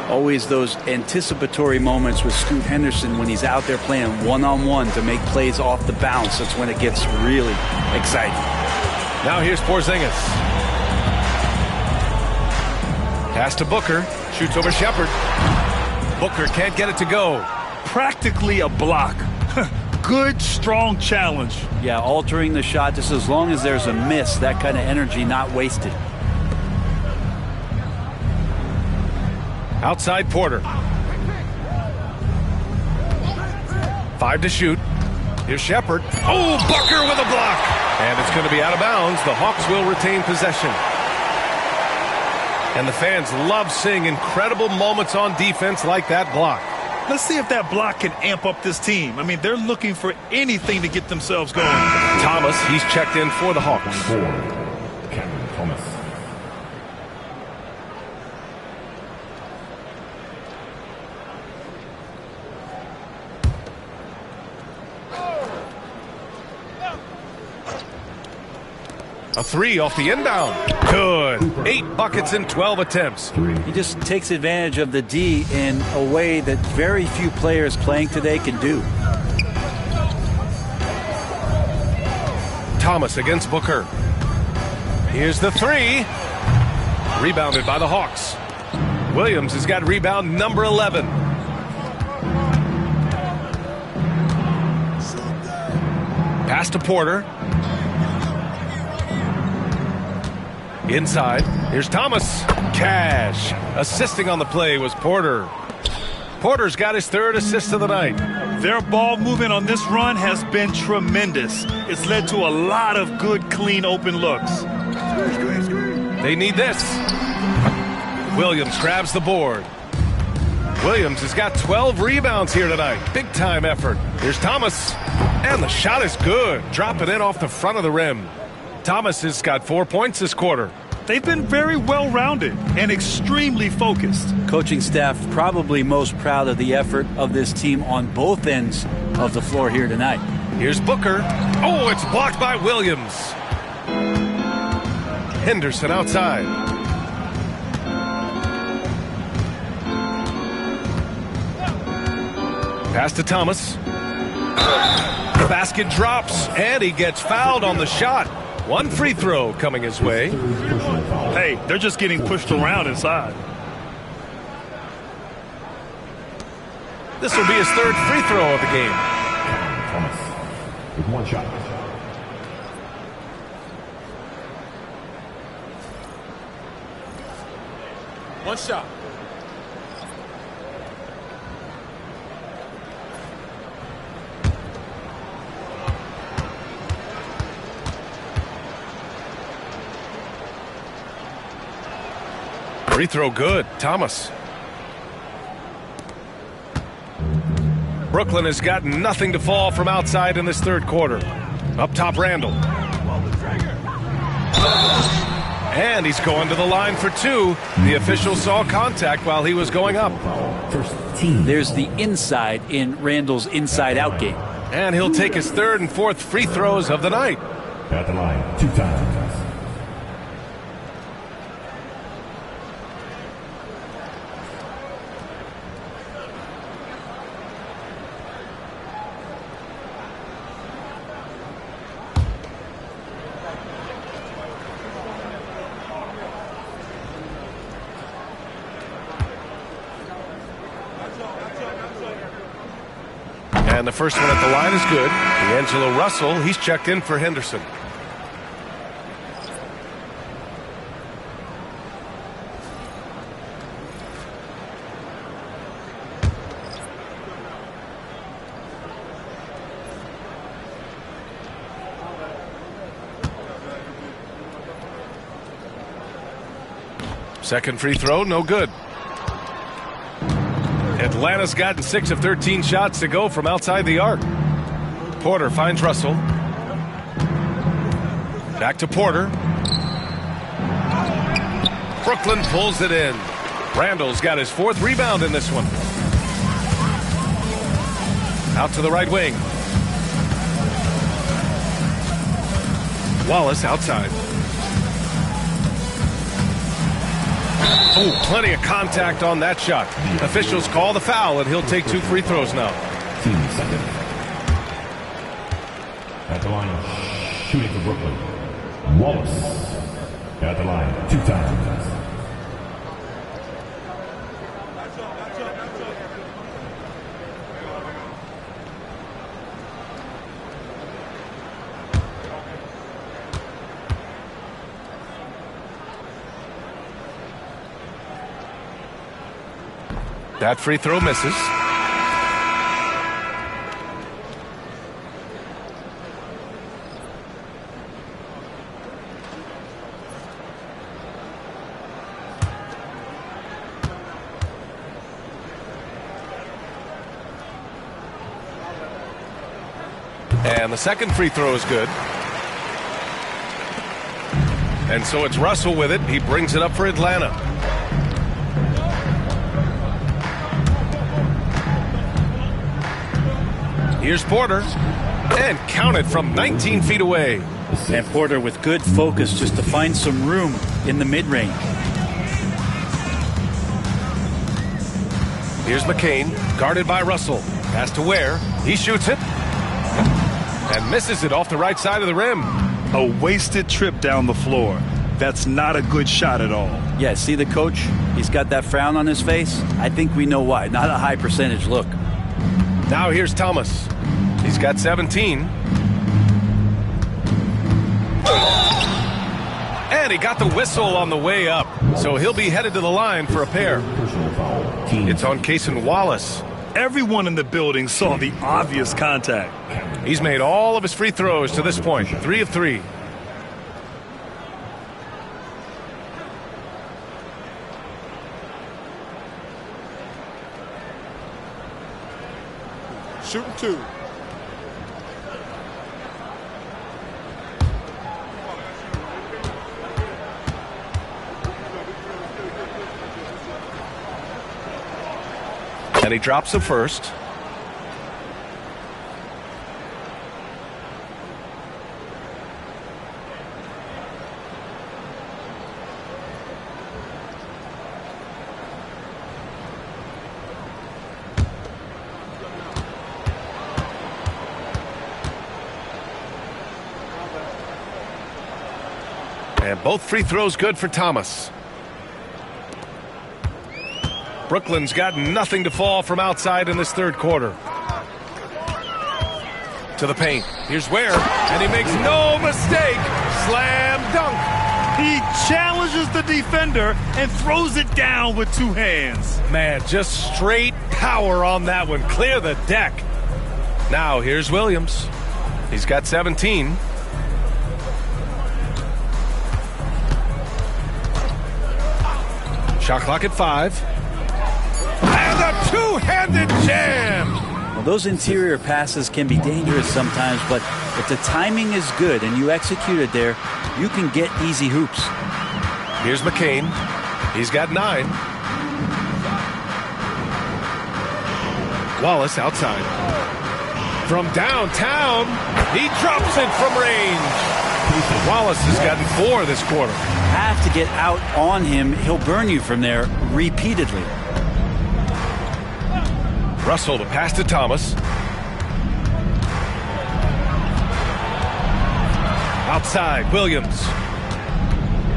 Always those anticipatory moments with Scoot Henderson when he's out there playing one-on-one to make plays off the bounce. That's when it gets really exciting. Now here's Porzingis. Pass to Booker. Shoots over Shepard. Booker can't get it to go. Practically a block. Good, strong challenge. Yeah, altering the shot just as long as there's a miss. That kind of energy not wasted. Outside Porter. 5 to shoot. Here's Shepard. Oh, Booker with a block. And it's going to be out of bounds. The Hawks will retain possession. And the fans love seeing incredible moments on defense like that block. Let's see if that block can amp up this team. I mean, they're looking for anything to get themselves going. Thomas, he's checked in for the Hawks. 4, Cameron Thomas. A 3 off the inbound. Good. 8 buckets in 12 attempts. He just takes advantage of the D in a way that very few players playing today can do. Thomas against Booker. Here's the 3. Rebounded by the Hawks. Williams has got rebound number 11. Pass to Porter. Inside, here's Thomas. Cash. Assisting on the play was Porter. Porter's got his 3rd assist of the night. Their ball movement on this run has been tremendous. It's led to a lot of good, clean, open looks. They need this. Williams grabs the board. Williams has got 12 rebounds here tonight. Big time effort. Here's Thomas. And the shot is good. Dropping in off the front of the rim. Thomas has got 4 points this quarter. They've been very well-rounded and extremely focused. Coaching staff probably most proud of the effort of this team on both ends of the floor here tonight. Here's Booker. Oh, it's blocked by Williams. Henderson outside. Pass to Thomas. The basket drops, and he gets fouled on the shot. 1 free throw coming his way. Hey, they're just getting pushed around inside. This will be his 3rd free throw of the game. Thomas with 1 shot. One shot. Free throw good. Thomas. Brooklyn has got nothing to fall from outside in this 3rd quarter. Up top, Randall. And he's going to the line for 2. The official saw contact while he was going up. There's the inside in Randall's inside-out game. And he'll take his 3rd and 4th free throws of the night. At the line, 2 times. And the first one at the line is good. D'Angelo Russell, he's checked in for Henderson. Second free throw, no good. Atlanta's gotten 6 of 13 shots to go from outside the arc. Porter finds Russell. Back to Porter. Brooklyn pulls it in. Randall's got his 4th rebound in this one. Out to the right wing. Wallace outside. Oh, plenty of contact on that shot. Officials call the foul, and he'll take 2 free throws now. Team second. At the line, shooting for Brooklyn. Wallace. At the line, 2 times. That free throw misses. And the second free throw is good. And so it's Russell with it. He brings it up for Atlanta. Here's Porter, and counted from 19 feet away. And Porter with good focus just to find some room in the mid-range. Here's McCain, guarded by Russell. Pass to Ware. He shoots it, and misses it off the right side of the rim. A wasted trip down the floor. That's not a good shot at all. Yeah, see the coach? He's got that frown on his face. I think we know why. Not a high percentage look. Now here's Thomas. He's got 17. And he got the whistle on the way up. So he'll be headed to the line for a pair. It's on Cason Wallace. Everyone in the building saw the obvious contact. He's made all of his free throws to this point. 3 of 3. Shooting 2. And he drops the first. And both free throws good for Thomas. Brooklyn's got nothing to fall from outside in this third quarter. To the paint. Here's Ware, and he makes no mistake. Slam dunk. He challenges the defender and throws it down with 2 hands. Man, just straight power on that one. Clear the deck. Now here's Williams. He's got 17. Shot clock at 5. And a two-handed jam. Well, those interior passes can be dangerous sometimes, but if the timing is good and you execute it there, you can get easy hoops. Here's McCain. He's got 9. Wallace outside. From downtown, he drops it from range. Wallace has gotten 4 this quarter. Have to get out on him. He'll burn you from there repeatedly. Russell to pass to Thomas. Outside, Williams.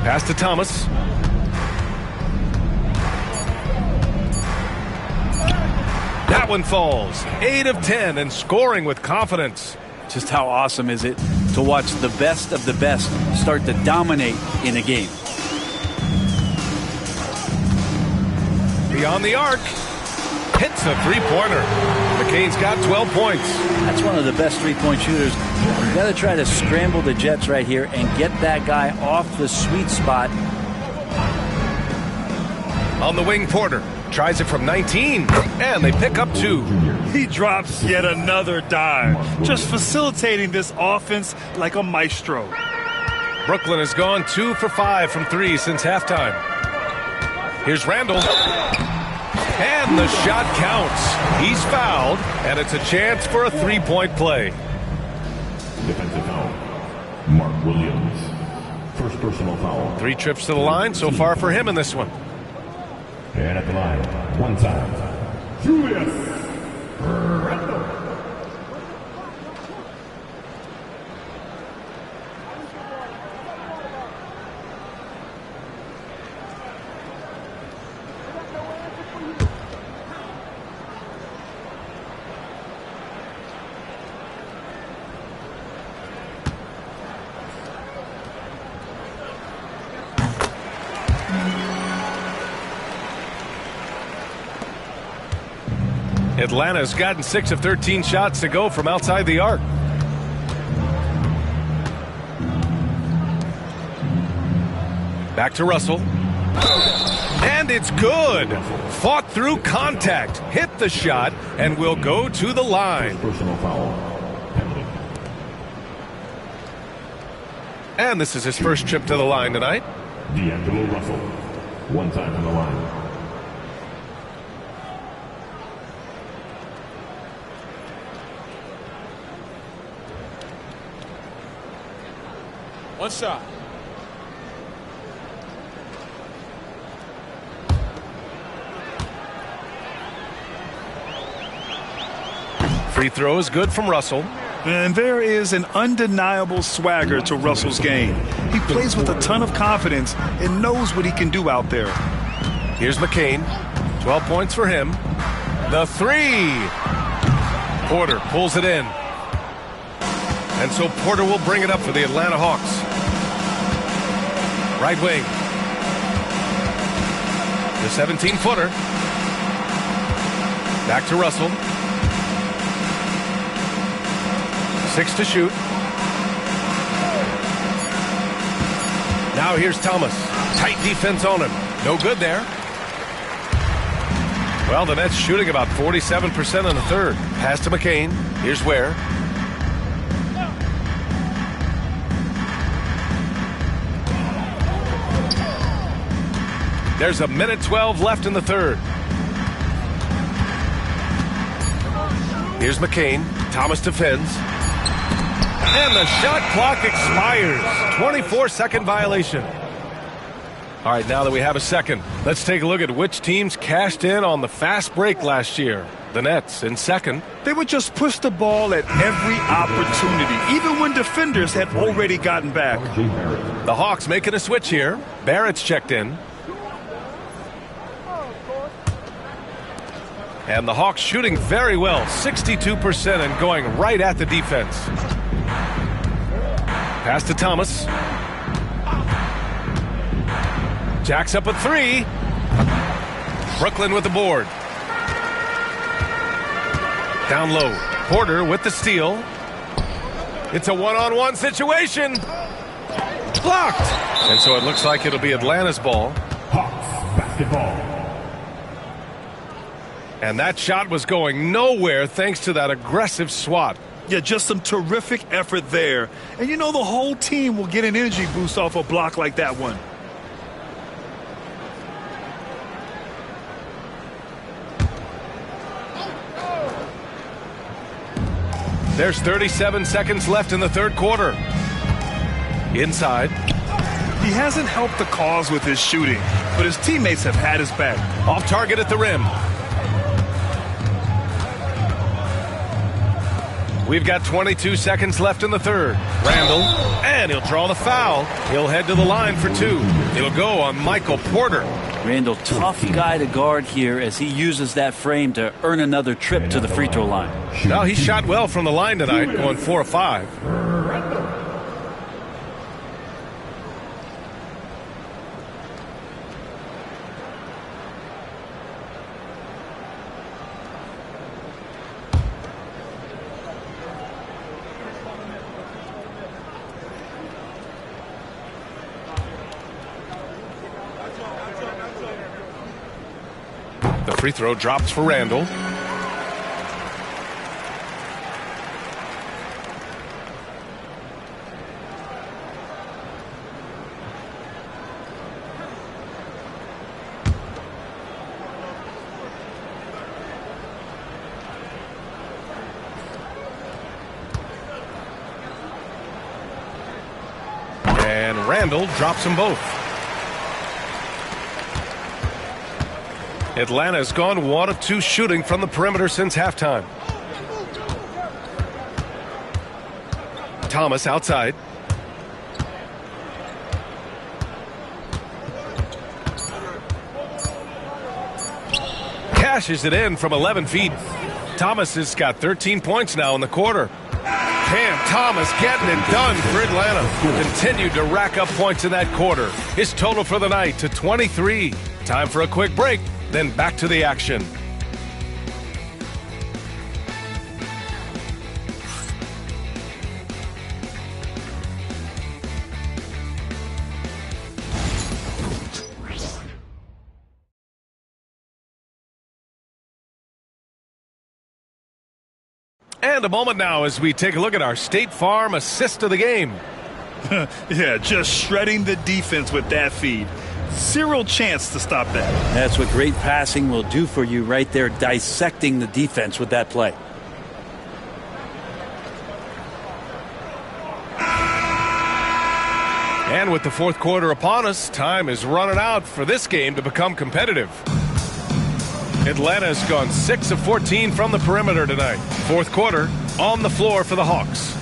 Pass to Thomas. That one falls. 8 of 10 and scoring with confidence. Just how awesome is it to watch the best of the best start to dominate in a game. Beyond the arc. Hits a three-pointer. McCain's got 12 points. That's one of the best three-point shooters. You've got to try to scramble the Jets right here and get that guy off the sweet spot. On the wing, Porter. Tries it from 19, and they pick up 2. He drops yet another dime, just facilitating this offense like a maestro. Brooklyn has gone 2 for 5 from 3 since halftime. Here's Randall. And the shot counts. He's fouled, and it's a chance for a 3-point play. Defensive foul. Mark Williams. First personal foul. 3 trips to the line so far for him in this one. And at the line, one time, Julius Randle. Atlanta's gotten 6 of 13 shots to go from outside the arc. Back to Russell. And it's good. Fought through contact, hit the shot, and will go to the line. Personal foul. Penalty. And this is his first trip to the line tonight. D'Angelo Russell. One time from the line. One shot. Free throw is good from Russell. And there is an undeniable swagger to Russell's game. He plays with a ton of confidence and knows what he can do out there. Here's McCain. 12 points for him. The 3. Porter pulls it in. And so Porter will bring it up for the Atlanta Hawks. Right wing. The 17-footer. Back to Russell. 6 to shoot. Now here's Thomas. Tight defense on him. No good there. Well, the Nets shooting about 47% in the third. Pass to McCain. Here's Ware. There's a minute 12 left in the third. Here's McCain. Thomas defends. And the shot clock expires. 24-second violation. All right, now that we have a second, let's take a look at which teams cashed in on the fast break last year. The Nets in second. They would just push the ball at every opportunity, even when defenders had already gotten back. The Hawks making a switch here. Barrett's checked in. And the Hawks shooting very well, 62% and going right at the defense. Pass to Thomas. Jacks up a 3. Brooklyn with the board. Down low. Porter with the steal. It's a one-on-one situation. Blocked. And so it looks like it'll be Atlanta's ball. Hawks basketball. And that shot was going nowhere thanks to that aggressive swat. Yeah, just some terrific effort there. And you know the whole team will get an energy boost off a block like that one. There's 37 seconds left in the third quarter. Inside. He hasn't helped the cause with his shooting, but his teammates have had his back. Off target at the rim. We've got 22 seconds left in the third. Randall, and he'll draw the foul. He'll head to the line for 2. It'll go on Michael Porter. Randall, tough guy to guard here as he uses that frame to earn another trip to the free throw line. Now he shot well from the line tonight, going 4 of 5. Free throw drops for Randall. And Randall drops them both. Atlanta's gone 1 of 2 shooting from the perimeter since halftime. Thomas outside. Cashes it in from 11 feet. Thomas has got 13 points now in the quarter. Cam Thomas getting it done for Atlanta. Continued to rack up points in that quarter. His total for the night to 23. Time for a quick break, then back to the action. And a moment now as we take a look at our State Farm assist of the game. Yeah, just shredding the defense with that feed. Zero chance to stop that. That's what great passing will do for you right there, dissecting the defense with that play. And with the fourth quarter upon us, time is running out for this game to become competitive. Atlanta's gone 6 of 14 from the perimeter tonight. Fourth quarter on the floor for the Hawks.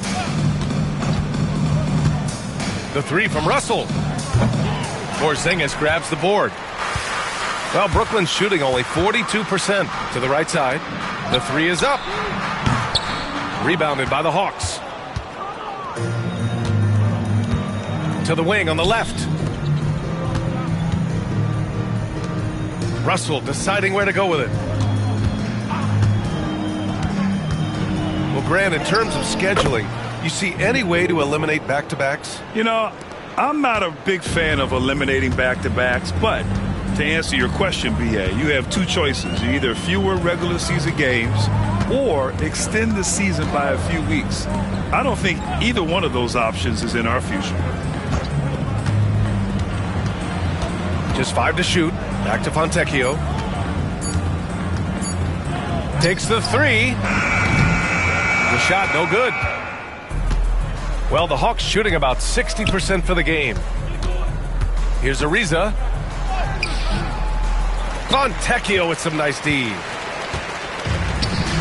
The three from Russell. Porzingis grabs the board. Well, Brooklyn's shooting only 42% to the right side. The three is up. Rebounded by the Hawks. To the wing on the left. Russell deciding where to go with it. Well, Grant, in terms of scheduling, you see any way to eliminate back-to-backs? You know, I'm not a big fan of eliminating back-to-backs, but to answer your question, B.A., you have two choices. Either fewer regular season games or extend the season by a few weeks. I don't think either one of those options is in our future. Just 5 to shoot. Back to Fontecchio. Takes the three. The shot no good. Well, the Hawks shooting about 60% for the game. Here's Ariza. Fontecchio with some nice D.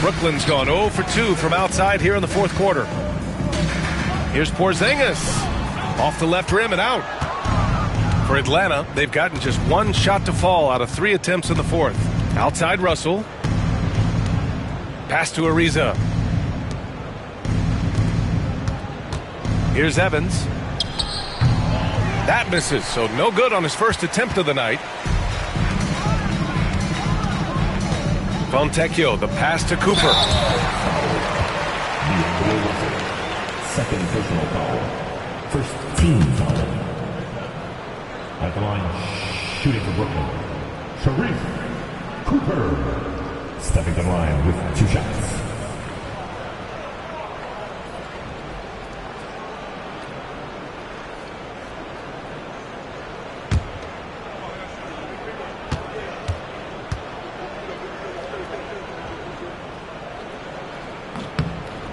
Brooklyn's gone 0 for 2 from outside here in the fourth quarter. Here's Porzingis. Off the left rim and out. For Atlanta, they've gotten just 1 shot to fall out of 3 attempts in the fourth. Outside Russell. Pass to Ariza. Here's Evans. That misses, so no good on his first attempt of the night. Fontecchio, the pass to Cooper. Second personal foul. First team foul. At the line, shooting for Brooklyn, Sharif Cooper. Stepping to the line with 2 shots.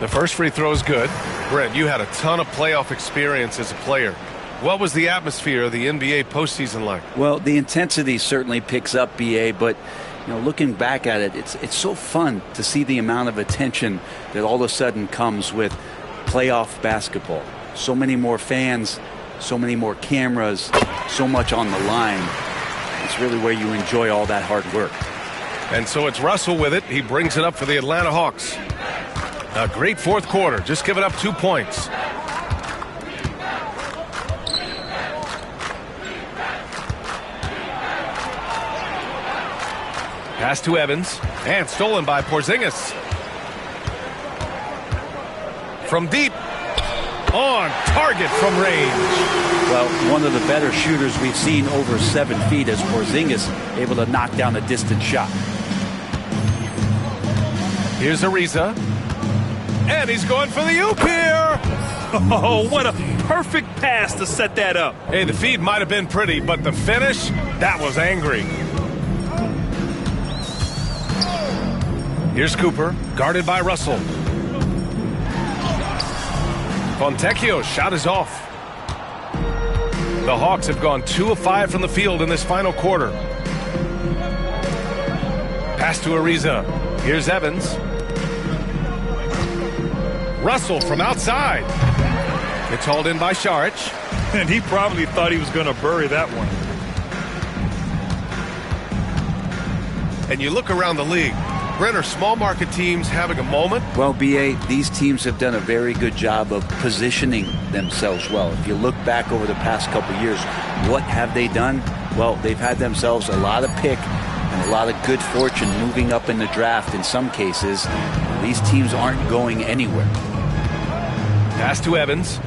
The first free throw is good. Brent, you had a ton of playoff experience as a player. What was the atmosphere of the NBA postseason like? Well, the intensity certainly picks up, BA, but you know, looking back at it, it's so fun to see the amount of attention that all of a sudden comes with playoff basketball. So many more fans, so many more cameras, so much on the line. It's really where you enjoy all that hard work. And so it's Russell with it. He brings it up for the Atlanta Hawks. A great fourth quarter, just giving up 2 points. Pass to Evans, and stolen by Porzingis. From deep, on target from range. Well, one of the better shooters we've seen over 7 feet as Porzingis able to knock down a distant shot. Here's Ariza. And he's going for the oop here. Oh, what a perfect pass to set that up. Hey, the feed might have been pretty, but the finish, that was angry. Here's Cooper, guarded by Russell. Fontecchio's shot is off. The Hawks have gone 2 of 5 from the field in this final quarter. Pass to Ariza. Here's Evans. Russell from outside. It's hauled in by Saric. And he probably thought he was going to bury that one. And you look around the league. Brent, are small market teams having a moment? Well, BA, these teams have done a very good job of positioning themselves well. If you look back over the past couple years, what have they done? Well, they've had themselves a lot of pick and a lot of good fortune moving up in the draft in some cases. These teams aren't going anywhere. Pass to Evans.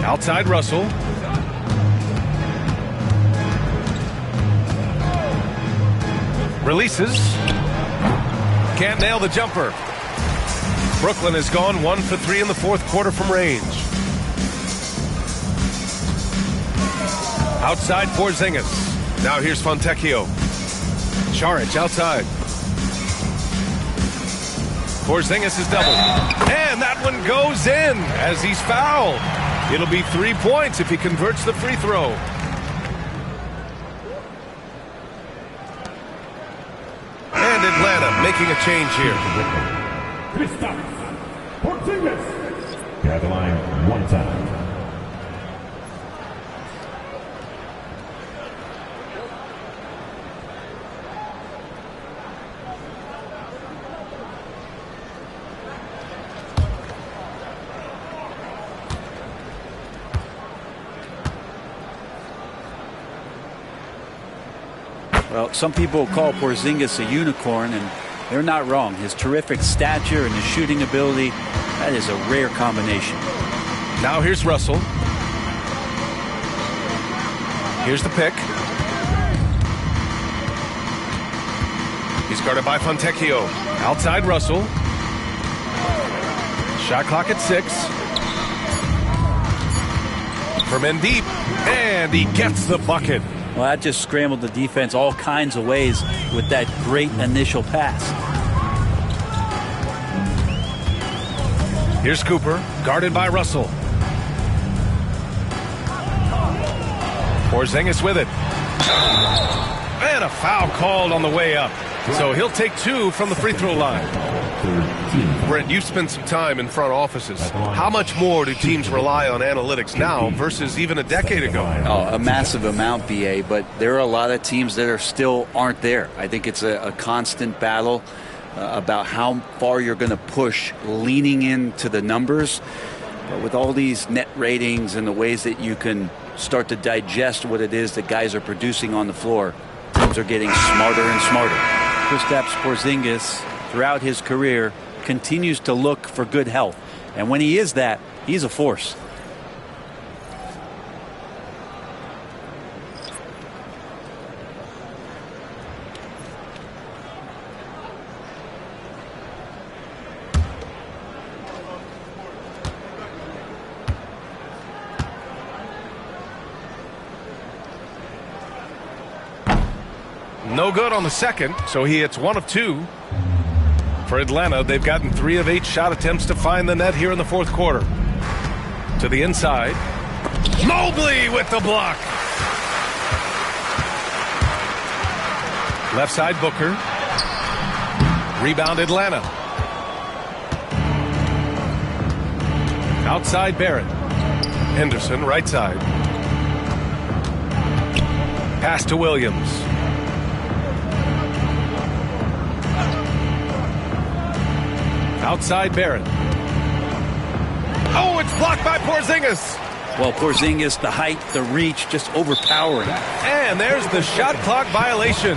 Outside Russell. Releases. Can't nail the jumper. Brooklyn has gone 1 for 3 in the fourth quarter from range. Outside Porzingis. Now here's Fontecchio. Saric outside. Porzingis is doubled. And that one goes in as he's fouled. It'll be 3 points if he converts the free throw. And Atlanta making a change here. Porzingis. At the line, 1 time. Well, some people call Porzingis a unicorn, and they're not wrong. His terrific stature and his shooting ability, that is a rare combination. Now here's Russell. Here's the pick. He's guarded by Fontecchio. Outside Russell. Shot clock at 6. From Embiid, and he gets the bucket. Well, that just scrambled the defense all kinds of ways with that great initial pass. Here's Cooper, guarded by Russell. Porzingis with it. And a foul called on the way up. So he'll take 2 from the free throw line. Brent, you've spent some time in front offices. How much more do teams rely on analytics now versus even a decade ago? Oh, a massive amount, BA, but there are a lot of teams that are still aren't there. I think it's a constant battle about how far you're going to push, leaning into the numbers. But with all these net ratings and the ways that you can start to digest what it is that guys are producing on the floor, teams are getting smarter and smarter. Kristaps Porzingis, throughout his career, continues to look for good health. And when he is that, he's a force. No good on the second, so he hits 1 of 2. For Atlanta, they've gotten 3 of 8 shot attempts to find the net here in the fourth quarter. To the inside. Mobley with the block. Left side, Booker. Rebound, Atlanta. Outside, Barrett. Henderson, right side. Pass to Williams. Outside Barrett. Oh, it's blocked by Porzingis. Well, Porzingis, the height, the reach, just overpowering. And there's the shot clock violation.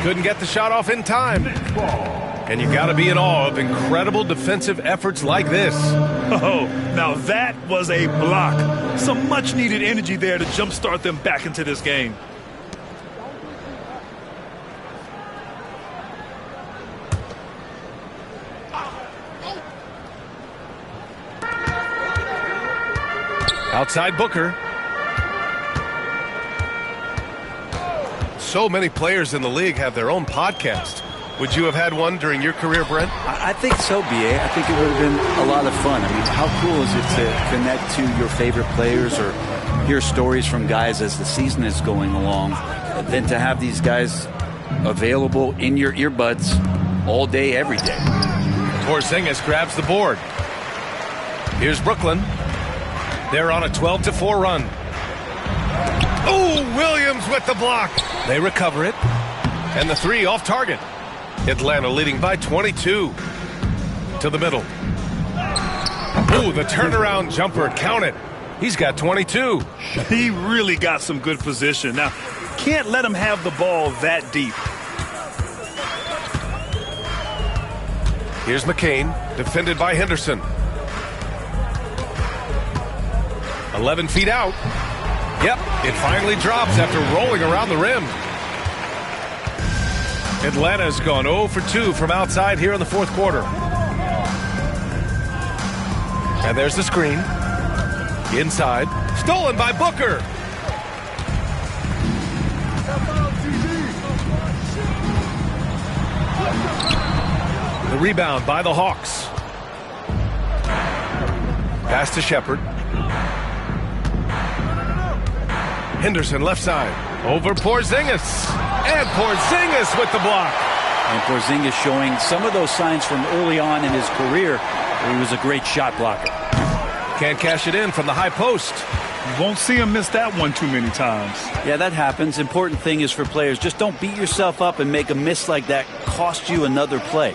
Couldn't get the shot off in time. And you got to be in awe of incredible defensive efforts like this. Oh, now that was a block. Some much-needed energy there to jumpstart them back into this game. Outside Booker. So many players in the league have their own podcast. Would you have had one during your career, Brent? I think so, B.A. I think it would have been a lot of fun. I mean, how cool is it to connect to your favorite players or hear stories from guys as the season is going along, than to have these guys available in your earbuds all day, every day. Porzingis grabs the board. Here's Brooklyn. They're on a 12-4 run. Oh, Williams with the block. They recover it. And the three off target. Atlanta leading by 22. To the middle. Ooh, the turnaround jumper. Count it. He's got 22. He really got some good position. Now, can't let him have the ball that deep. Here's McCain, defended by Henderson. 11 feet out. Yep, it finally drops after rolling around the rim. Atlanta's gone 0 for 2 from outside here in the fourth quarter. And there's the screen. Inside. Stolen by Booker. The rebound by the Hawks. Pass to Shepard. Henderson left side. Over Porzingis. And Porzingis with the block. And Porzingis showing some of those signs from early on in his career where he was a great shot blocker. Can't cash it in from the high post. You won't see him miss that one too many times. Yeah, that happens. Important thing is for players, just don't beat yourself up and make a miss like that cost you another play.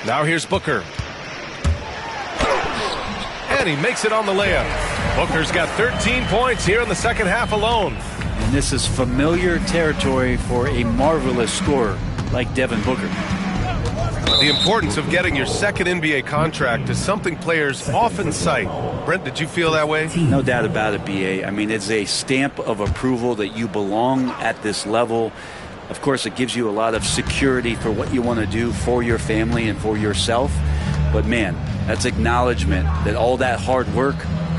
Now here's Booker. And he makes it on the layup. Booker's got 13 points here in the second half alone. And this is familiar territory for a marvelous scorer like Devin Booker. The importance of getting your second NBA contract is something players often cite. Brent, did you feel that way? No doubt about it, B.A. I mean, it's a stamp of approval that you belong at this level. Of course, it gives you a lot of security for what you want to do for your family and for yourself. But, man, that's acknowledgement that all that hard work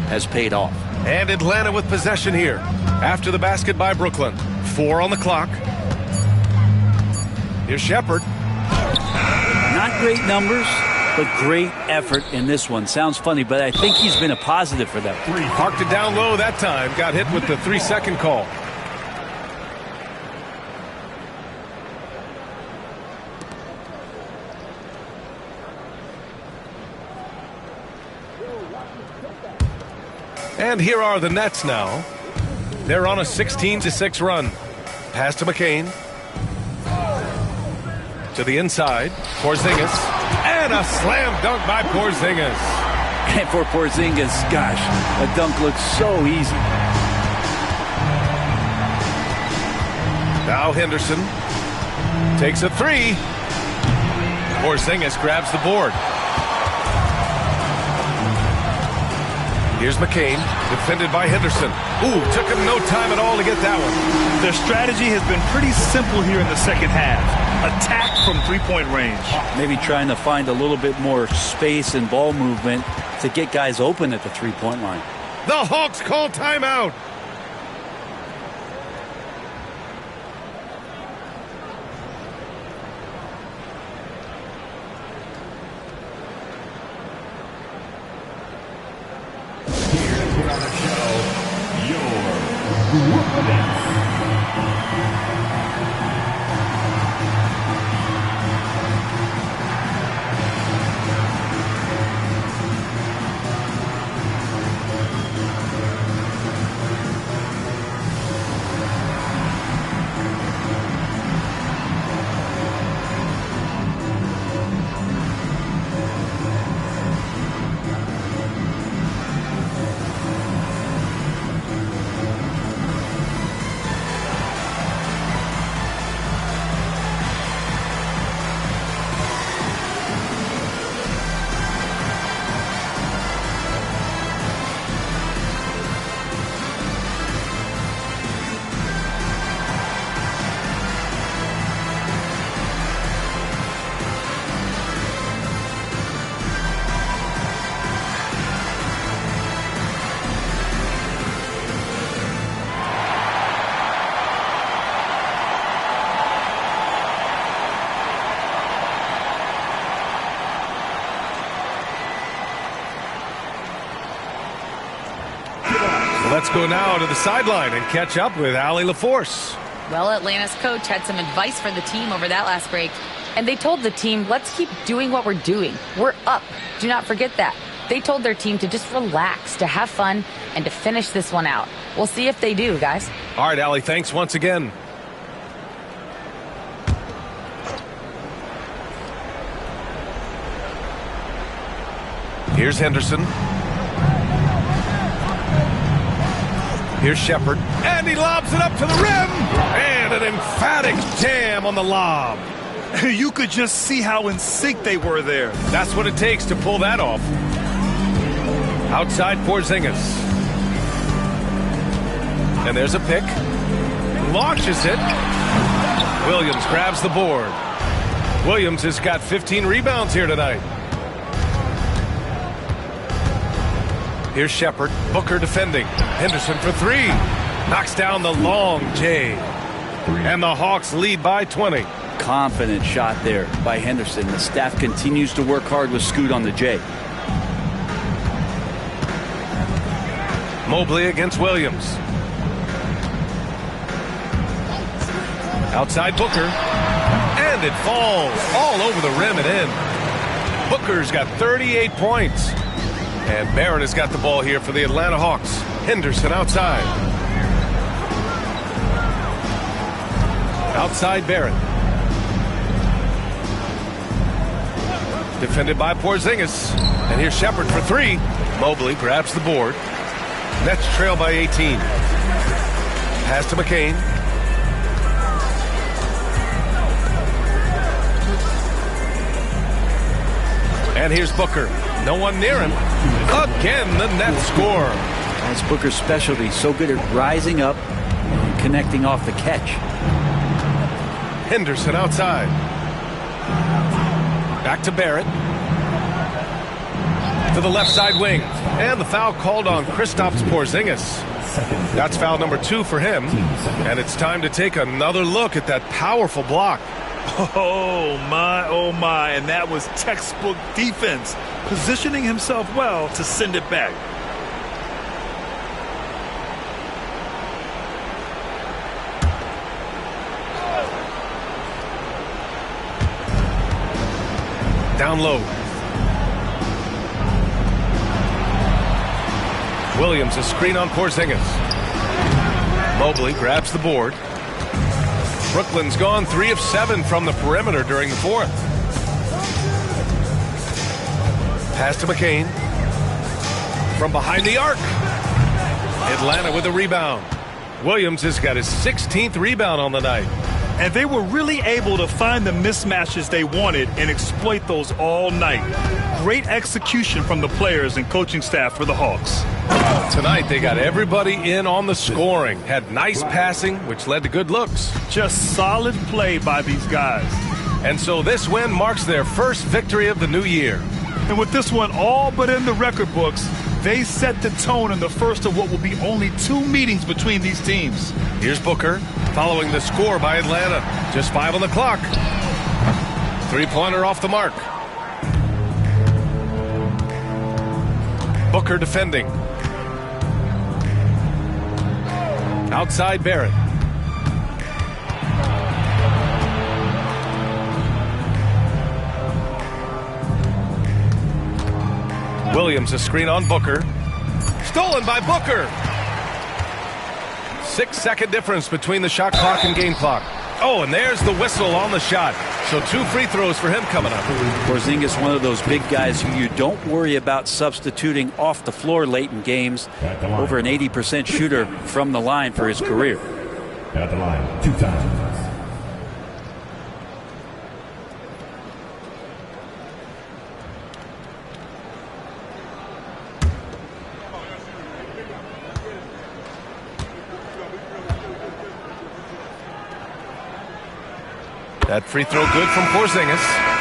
has paid off. And Atlanta with possession here. After the basket by Brooklyn. 4 on the clock. Here's Shepard. Not great numbers, but great effort in this one. Sounds funny, but I think he's been a positive for them. Parked it down low that time. Got hit with the 3-second call. And here are the Nets now. They're on a 16-6 run. Pass to McCain. To the inside. Porzingis. And a slam dunk by Porzingis. And for Porzingis, gosh, a dunk looks so easy. Now Henderson takes a three. Porzingis grabs the board. Here's McCain, defended by Henderson. Ooh, took him no time at all to get that one. Their strategy has been pretty simple here in the second half. Attack from three-point range. Maybe trying to find a little bit more space and ball movement to get guys open at the three-point line. The Hawks call timeout. Let's go now to the sideline and catch up with Allie LaForce. Well, Atlanta's coach had some advice for the team over that last break. And they told the team, let's keep doing what we're doing. We're up. Do not forget that. They told their team to just relax, to have fun, and to finish this one out. We'll see if they do, guys. All right, Allie, thanks once again. Here's Henderson. Here's Shepard. And he lobs it up to the rim. And an emphatic jam on the lob. You could just see how in sync they were there. That's what it takes to pull that off. Outside Porzingis. And there's a pick. Launches it. Williams grabs the board. Williams has got 15 rebounds here tonight. Here's Shepard. Booker defending. Henderson for three. Knocks down the long J. And the Hawks lead by 20. Confident shot there by Henderson. The staff continues to work hard with Scoot on the J. Mobley against Williams. Outside Booker. And it falls all over the rim and in. Booker's got 38 points. And Barrett has got the ball here for the Atlanta Hawks. Henderson outside. Outside Barrett. Defended by Porzingis. And here's Shepard for three. Mobley grabs the board. Nets trail by 18. Pass to McCain. And here's Booker. No one near him. Again, the Nets score. That's Booker's specialty. So good at rising up and connecting off the catch. Henderson outside. Back to Barrett. To the left side wing. And the foul called on Kristaps Porzingis. That's foul number 2 for him. And it's time to take another look at that powerful block. Oh my, and that was textbook defense, positioning himself well to send it back. Down low. Williams, a screen on Porzingis. Mobley grabs the board. Brooklyn's gone 3 of 7 from the perimeter during the fourth. Pass to McCain. From behind the arc. Atlanta with a rebound. Williams has got his 16th rebound on the night. And they were really able to find the mismatches they wanted and exploit those all night. Great execution from the players and coaching staff for the Hawks. Tonight they got everybody in on the scoring. Had nice passing, which led to good looks. Just solid play by these guys. And so this win marks their first victory of the new year. And with this one all but in the record books, they set the tone in the first of what will be only 2 meetings between these teams. Here's Booker following the score by Atlanta. Just 5 on the clock. 3-pointer off the mark. Booker defending. Outside Barrett. Williams, a screen on Booker. Stolen by Booker. 6-second difference between the shot clock and game clock. Oh, and there's the whistle on the shot. So 2 free throws for him coming up. Porzingis, one of those big guys who you don't worry about substituting off the floor late in games. Over an 80% shooter from the line for his career. At the line, 2 times. That free throw good from Porzingis.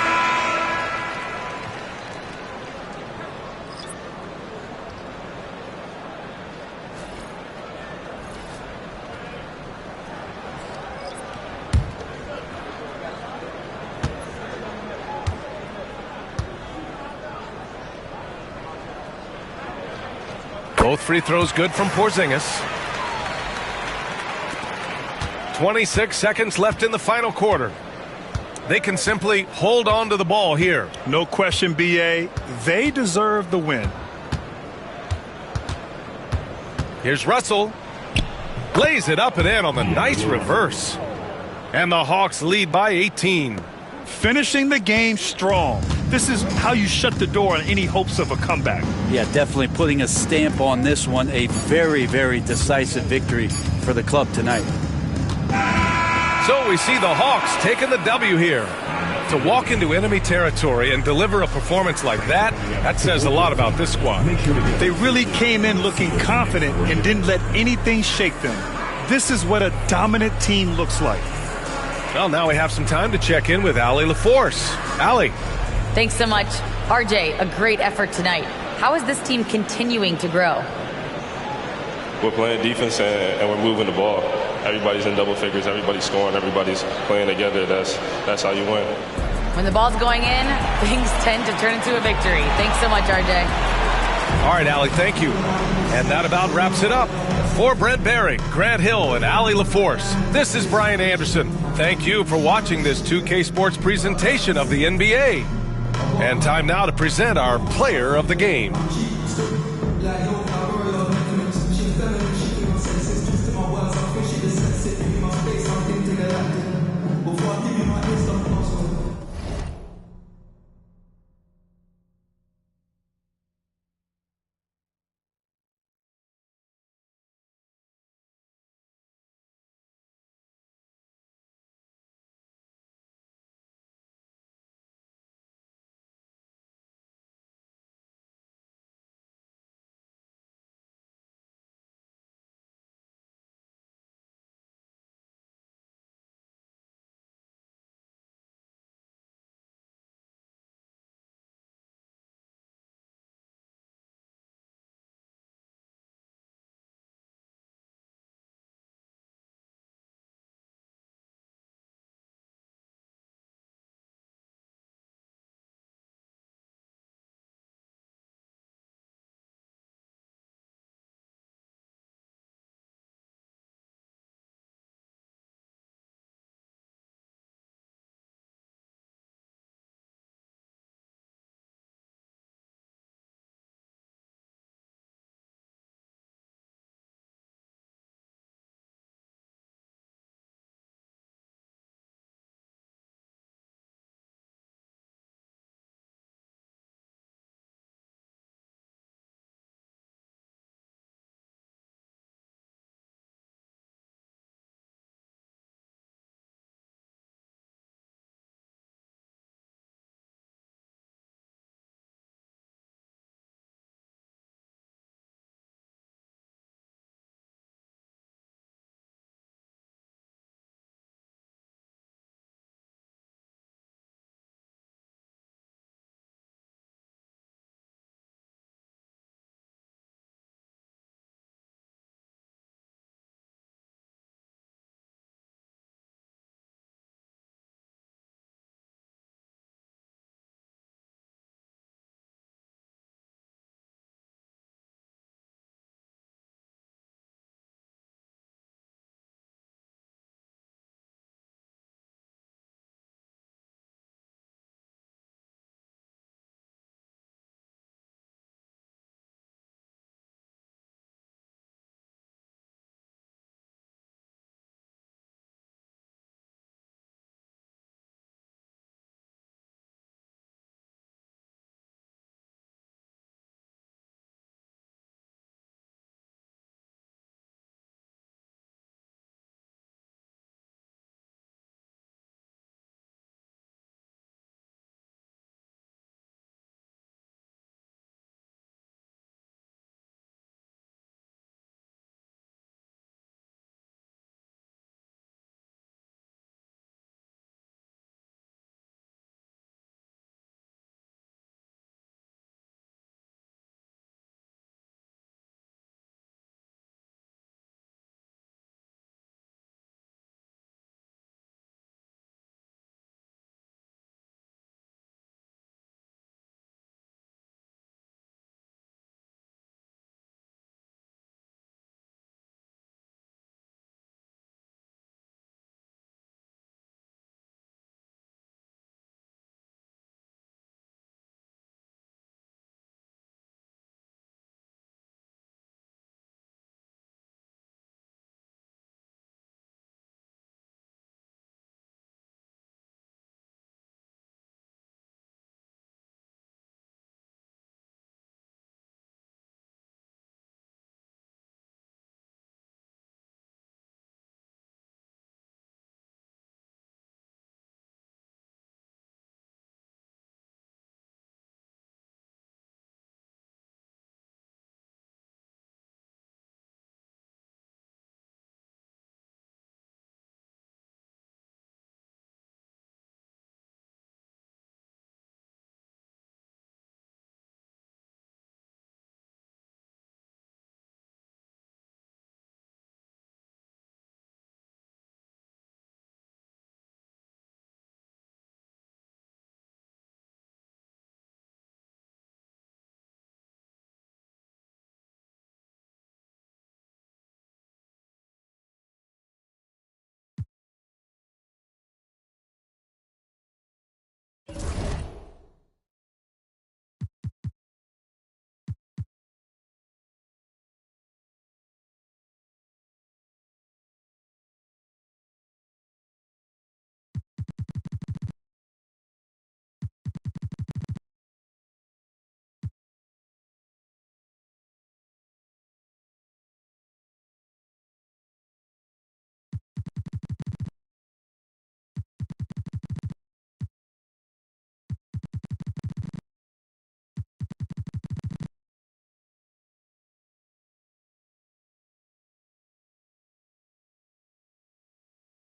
Both free throws good from Porzingis. 26 seconds left in the final quarter. They can simply hold on to the ball here. No question, B.A. They deserve the win. Here's Russell. Lays it up and in on the nice reverse. And the Hawks lead by 18. Finishing the game strong. This is how you shut the door on any hopes of a comeback. Yeah, definitely putting a stamp on this one. A very, very decisive victory for the club tonight. So we see the Hawks taking the W here. To walk into enemy territory and deliver a performance like that, that says a lot about this squad. They really came in looking confident and didn't let anything shake them. This is what a dominant team looks like. Well, now we have some time to check in with Allie LaForce. Allie. Thanks so much. RJ, a great effort tonight. How is this team continuing to grow? We're playing defense and we're moving the ball. Everybody's in double figures. Everybody's scoring. Everybody's playing together. That's how you win. When the ball's going in, things tend to turn into a victory. Thanks so much, RJ. All right, Allie, thank you. And that about wraps it up. For Brent Barry, Grant Hill, and Allie LaForce, this is Brian Anderson. Thank you for watching this 2K Sports presentation of the NBA. And time now to present our player of the game.